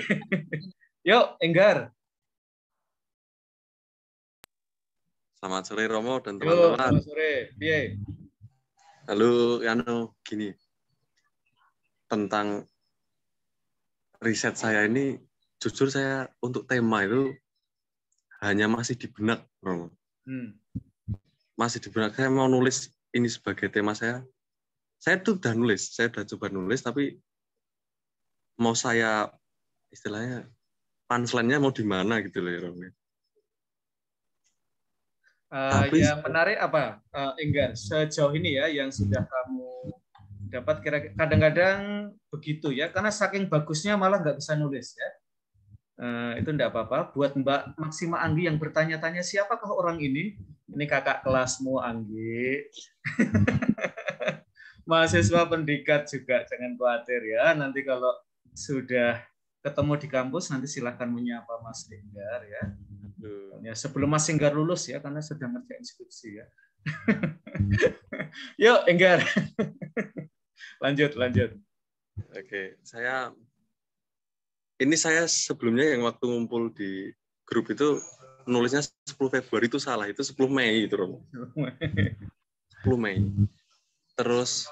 Yuk, Enggar. Selamat sore, Romo dan teman-teman. Selamat sore. Piye? Halo, gini. Tentang riset saya ini, jujur saya untuk tema itu hanya masih di benak, Romo. Masih di benak. Saya mau nulis ini sebagai tema saya. Saya tuh udah nulis, saya udah coba nulis, tapi mau saya istilahnya punchline-nya mau di mana gitu loh, Romo. Yang menarik apa, Enggar? Sejauh ini ya, yang sudah kamu dapat kira-kira kadang-kadang begitu ya, karena saking bagusnya malah nggak bisa nulis ya. Itu enggak apa-apa. Buat Mbak Maksima Anggi yang bertanya-tanya siapakah orang ini? Ini kakak kelasmu Anggi. Mahasiswa pendidikan juga, jangan khawatir ya. Nanti kalau sudah ketemu di kampus nanti silahkan menyapa Mas Enggar ya. Ya, sebelum Mas Enggar lulus ya, karena sudah ngerjain skripsi ya. Yuk Enggar. lanjut. Oke, saya sebelumnya yang waktu ngumpul di grup itu nulisnya 10 Februari itu salah, itu 10 Mei itu, Romo. 10 Mei. Terus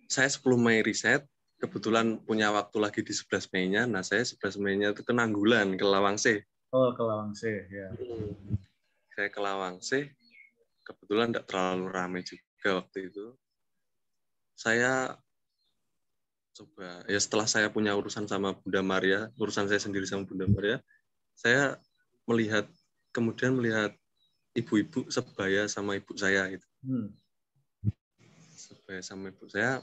saya 10 Mei riset, kebetulan punya waktu lagi di 11 Mei-nya. Nah, saya 11 Mei-nya itu ke Nanggulan, ke Lawangse. Oh, ke Lawangse, ya. Saya ke Lawangse, kebetulan tidak terlalu ramai juga waktu itu. Saya coba, ya setelah saya punya urusan sama Bunda Maria, urusan saya sendiri sama Bunda Maria, saya kemudian melihat ibu-ibu sebaya sama ibu saya gitu. Sebaya sama ibu saya,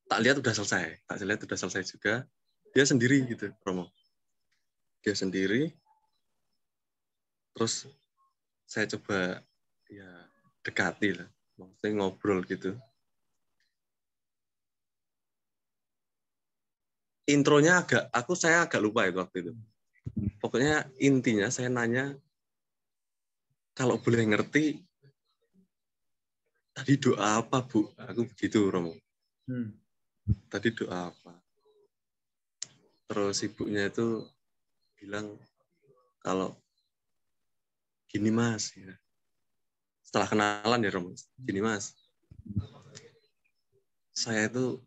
tak lihat udah selesai juga. Dia sendiri gitu, Romo. Dia sendiri. Terus saya coba ya dekati lah, maksudnya ngobrol gitu. Intronya saya agak lupa itu waktu itu. Pokoknya intinya saya nanya, kalau boleh ngerti, tadi doa apa, Bu? Aku begitu, Romo. Tadi doa apa? Terus ibunya itu bilang, kalau gini Mas, ya. Setelah kenalan ya Romo, gini Mas, saya itu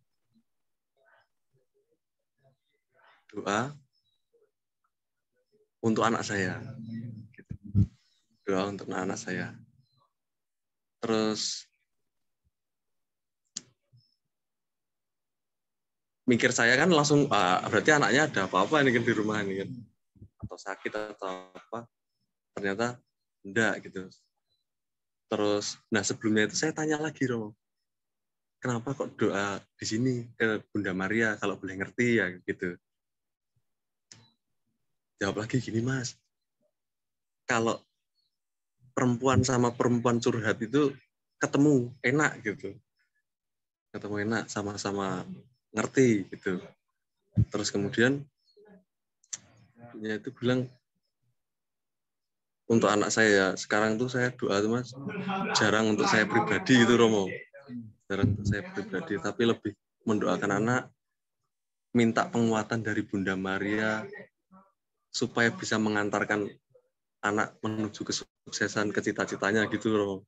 doa untuk anak saya. Doa untuk anak saya. Terus mikir saya kan langsung, berarti anaknya ada apa-apa ini kan di rumah ini kan. Atau sakit atau apa. Ternyata enggak gitu. Terus, nah sebelumnya itu saya tanya lagi, Romo. Kenapa kok doa di sini ke Bunda Maria, kalau boleh ngerti ya gitu. Jawab lagi gini, Mas. Kalau perempuan sama perempuan curhat itu ketemu enak gitu. Ketemu enak, sama-sama ngerti gitu. Terus kemudian ya itu bilang, untuk anak saya sekarang tuh saya doa tuh Mas, jarang untuk saya pribadi gitu Romo. Jarang untuk saya pribadi, tapi lebih mendoakan anak, minta penguatan dari Bunda Maria supaya bisa mengantarkan anak menuju kesuksesan, ke cita-citanya gitu Romo.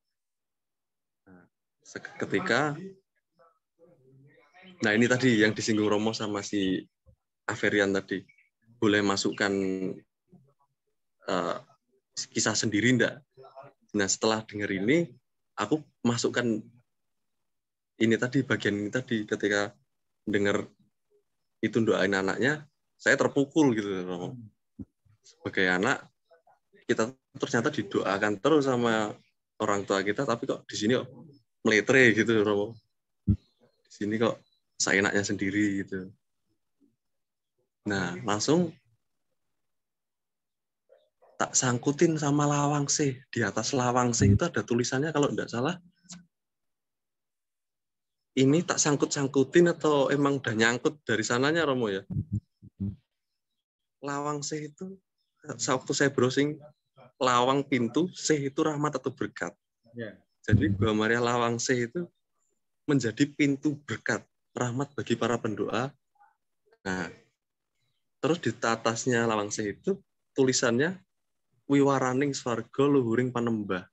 Ketika nah ini tadi yang disinggung Romo sama si Averian tadi, boleh masukkan kisah sendiri enggak? Nah setelah dengar ini, aku masukkan ini tadi, bagian ini tadi, ketika dengar itu doain anaknya, saya terpukul gitu Romo. Sebagai anak, kita ternyata didoakan terus sama orang tua kita, tapi kok di sini kok meletre gitu Romo. Di sini kok seenaknya sendiri gitu. Nah, langsung tak sangkutin sama lawang sih. Di atas lawang sih itu ada tulisannya kalau tidak salah. Ini tak sangkut-sangkutin atau emang udah nyangkut dari sananya Romo ya? Lawang sih itu, waktu saya browsing, lawang pintu, sih itu rahmat atau berkat. Yeah. Jadi Mbak Maria lawang sih itu menjadi pintu berkat, rahmat bagi para pendoa. Nah, terus di atasnya lawang sih itu tulisannya wiwaraning swarga luhuring panembah.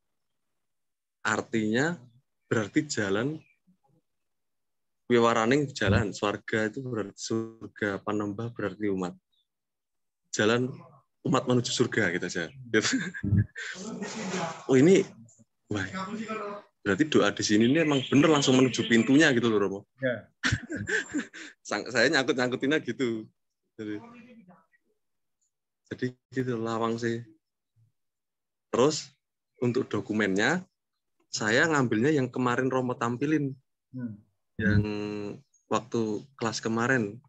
Artinya berarti jalan, wiwaraning jalan, swarga itu berarti surga, panembah berarti umat. Jalan umat menuju surga gitu aja. Oh ini, wah, berarti doa di sini ini emang bener langsung menuju pintunya gitu loh Romo. Ya. Saya nyangkut-nyangkutinnya gitu. Jadi gitu lawang sih. Terus untuk dokumennya saya ngambilnya yang kemarin Romo tampilin. Yang waktu kelas kemarin.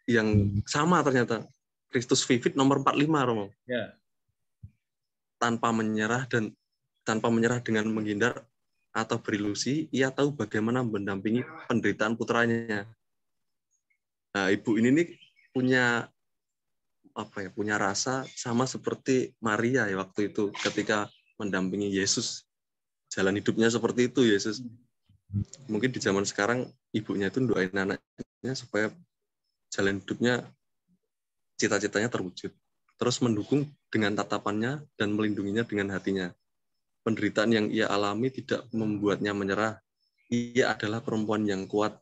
Yang sama ternyata. Kristus Vivit nomor 45 Romo. Ya. Tanpa menyerah dengan menghindar atau berilusi, ia tahu bagaimana mendampingi penderitaan putranya. Nah, ibu ini nih punya punya rasa sama seperti Maria ya waktu itu ketika mendampingi Yesus. Jalan hidupnya seperti itu Yesus. Mungkin di zaman sekarang ibunya itu doain anaknya supaya jalan hidupnya, cita-citanya terwujud. Terus mendukung dengan tatapannya dan melindunginya dengan hatinya. Penderitaan yang ia alami tidak membuatnya menyerah. Ia adalah perempuan yang kuat,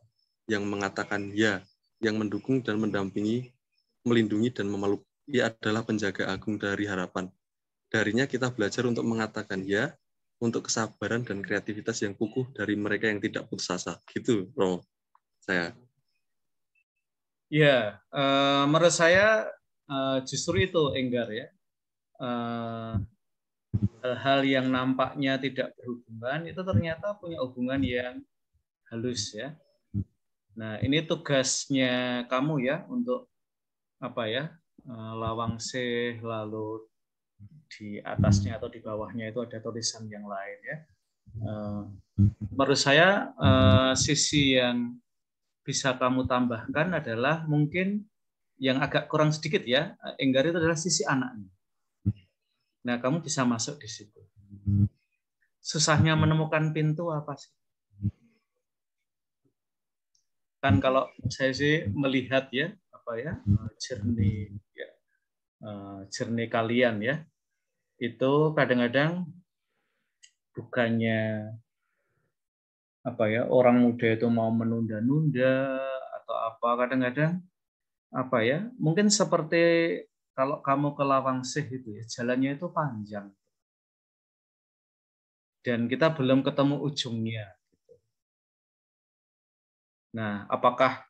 yang mengatakan ya, yang mendukung dan mendampingi, melindungi dan memeluk. Ia adalah penjaga agung dari harapan. Darinya kita belajar untuk mengatakan ya, untuk kesabaran dan kreativitas yang kukuh dari mereka yang tidak putus asa. Gitu, Romo. Saya. Ya, menurut saya justru itu, Enggar ya. Hal-hal yang nampaknya tidak berhubungan itu ternyata punya hubungan yang halus ya. Nah, ini tugasnya kamu ya untuk apa ya? Lawang sih, lalu di atasnya atau di bawahnya itu ada tulisan yang lain ya. Menurut saya sisi yang bisa kamu tambahkan adalah mungkin yang agak kurang sedikit ya, Enggar, itu adalah sisi anaknya. Nah, kamu bisa masuk di situ. Susahnya menemukan pintu apa sih? Kan kalau saya sih melihat ya, jernih kalian ya, itu kadang-kadang bukannya orang muda itu mau menunda-nunda atau apa, kadang-kadang mungkin seperti kalau kamu ke Lawang Sih itu ya, jalannya itu panjang dan kita belum ketemu ujungnya. Nah, apakah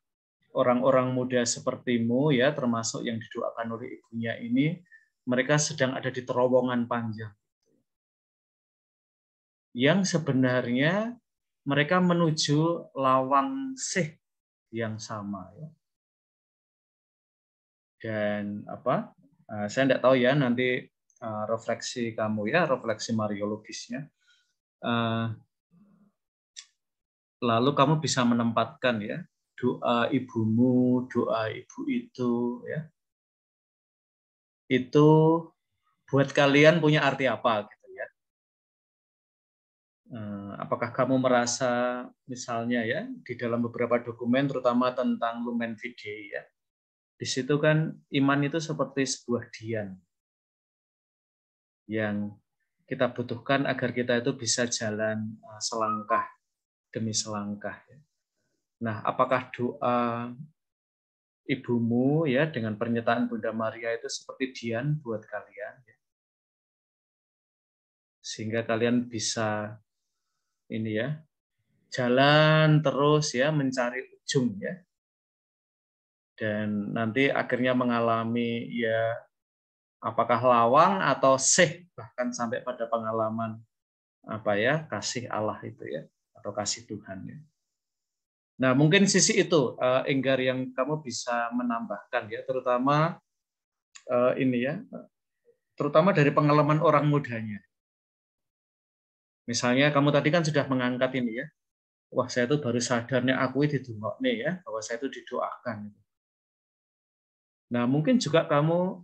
orang-orang muda sepertimu ya, termasuk yang didoakan oleh ibunya ini, mereka sedang ada di terowongan panjang yang sebenarnya mereka menuju Lawang Sih yang sama ya. Dan saya tidak tahu ya nanti refleksi kamu ya, refleksi mariologisnya. Lalu kamu bisa menempatkan ya doa ibumu, doa ibu itu ya. Itu buat kalian punya arti apa gitu ya. Apakah kamu merasa misalnya ya di dalam beberapa dokumen terutama tentang Lumen Fidei ya. Di situ kan iman itu seperti sebuah dian yang kita butuhkan agar kita itu bisa jalan selangkah demi selangkah. Nah, apakah doa ibumu ya dengan pernyataan Bunda Maria itu seperti dian buat kalian? Ya? Sehingga kalian bisa ini ya jalan terus ya mencari ujung ya. Dan nanti akhirnya mengalami ya apakah lawang atau sih bahkan sampai pada pengalaman apa ya kasih Allah itu ya atau kasih Tuhan ya. Nah, mungkin sisi itu Enggar yang kamu bisa menambahkan ya, terutama ini ya, terutama dari pengalaman orang mudanya. Misalnya kamu tadi kan sudah mengangkat ini ya, wah saya itu baru sadarnya aku didongokne ya, bahwa saya itu didoakan. Nah, mungkin juga kamu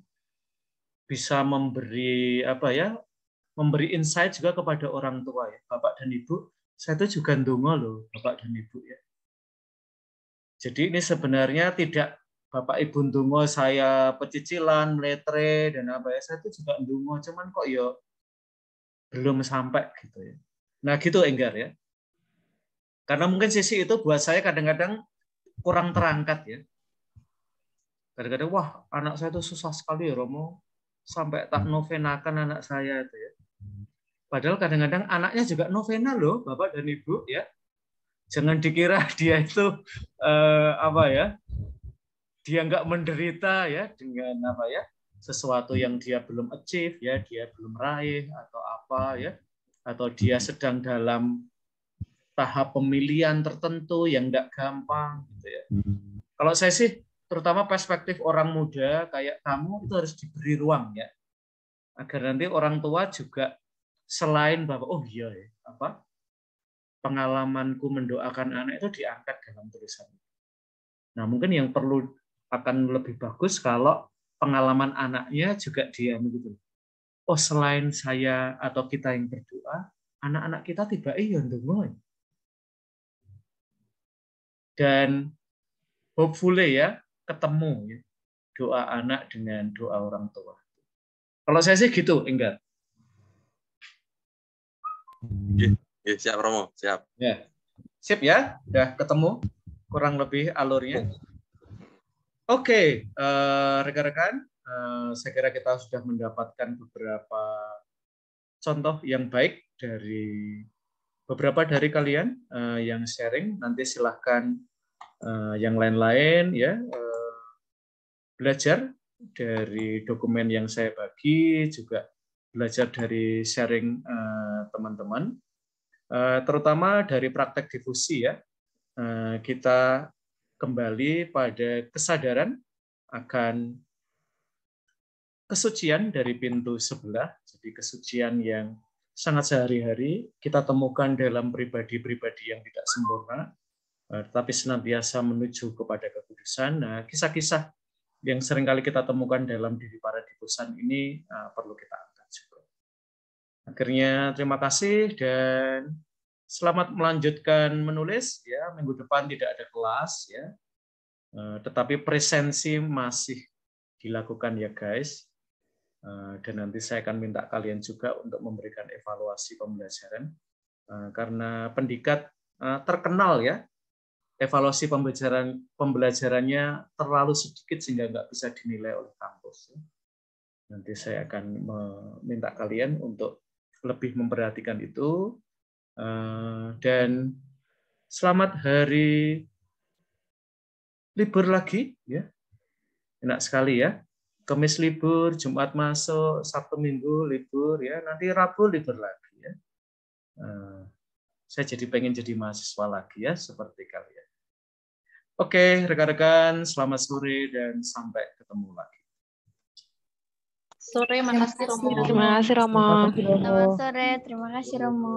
bisa memberi apa ya, memberi insight juga kepada orang tua ya, Bapak dan Ibu, saya itu juga ndonga loh, Bapak dan Ibu ya. Jadi ini sebenarnya tidak Bapak Ibu ndonga saya pecicilan, meletre dan apa ya, saya itu juga ndonga, cuman kok ya belum sampai gitu ya. Nah gitu Enggar ya. Karena mungkin sisi itu buat saya kadang-kadang kurang terangkat ya. Kadang-kadang wah anak saya itu susah sekali ya Romo, sampai tak novenakan anak saya itu ya. Padahal kadang-kadang anaknya juga novena loh Bapak dan Ibu ya. Jangan dikira dia itu apa ya, dia nggak menderita ya dengan apa ya sesuatu yang dia belum achieve ya, dia belum raih atau apa ya, atau dia sedang dalam tahap pemilihan tertentu yang nggak gampang gitu ya. Kalau saya sih terutama perspektif orang muda kayak kamu itu harus diberi ruang ya, agar nanti orang tua juga selain bahwa oh iya ya apa pengalamanku mendoakan anak itu diangkat dalam tulisan. Nah, mungkin yang perlu akan lebih bagus kalau pengalaman anaknya juga dia begitu. Oh, selain saya atau kita yang berdoa, anak-anak kita tiba ya ndonga. Dan hopefully ya ketemu ya, doa anak dengan doa orang tua. Kalau saya sih gitu, Enggar. Ya, siap Romo, siap. Ya. Sip ya, udah ketemu kurang lebih alurnya. Oke, rekan-rekan, saya kira kita sudah mendapatkan beberapa contoh yang baik dari beberapa dari kalian yang sharing. Nanti silahkan yang lain-lain ya belajar dari dokumen yang saya bagi, juga belajar dari sharing teman-teman. Terutama dari praktek difusi ya, kita kembali pada kesadaran akan kesucian dari pintu sebelah, jadi kesucian yang sangat sehari-hari kita temukan dalam pribadi-pribadi yang tidak sempurna, tetapi senantiasa menuju kepada kekudusan. Nah, kisah-kisah yang seringkali kita temukan dalam diri para dipusan ini perlu kita angkat juga. Akhirnya terima kasih dan selamat melanjutkan menulis ya. Minggu depan tidak ada kelas ya. Tetapi presensi masih dilakukan ya guys. Dan nanti saya akan minta kalian juga untuk memberikan evaluasi pembelajaran karena pendikat terkenal ya evaluasi pembelajarannya terlalu sedikit sehingga nggak bisa dinilai oleh kampus. Nanti saya akan meminta kalian untuk lebih memperhatikan itu. Dan selamat hari libur lagi ya, enak sekali ya. Kamis libur, Jumat masuk, Sabtu Minggu libur ya, nanti Rabu libur lagi ya. Saya jadi pengen jadi mahasiswa lagi ya seperti kalian. Oke rekan-rekan, selamat sore dan sampai ketemu lagi. sore, makasih Romo. Terima kasih Romo. Selamat sore, terima kasih Romo.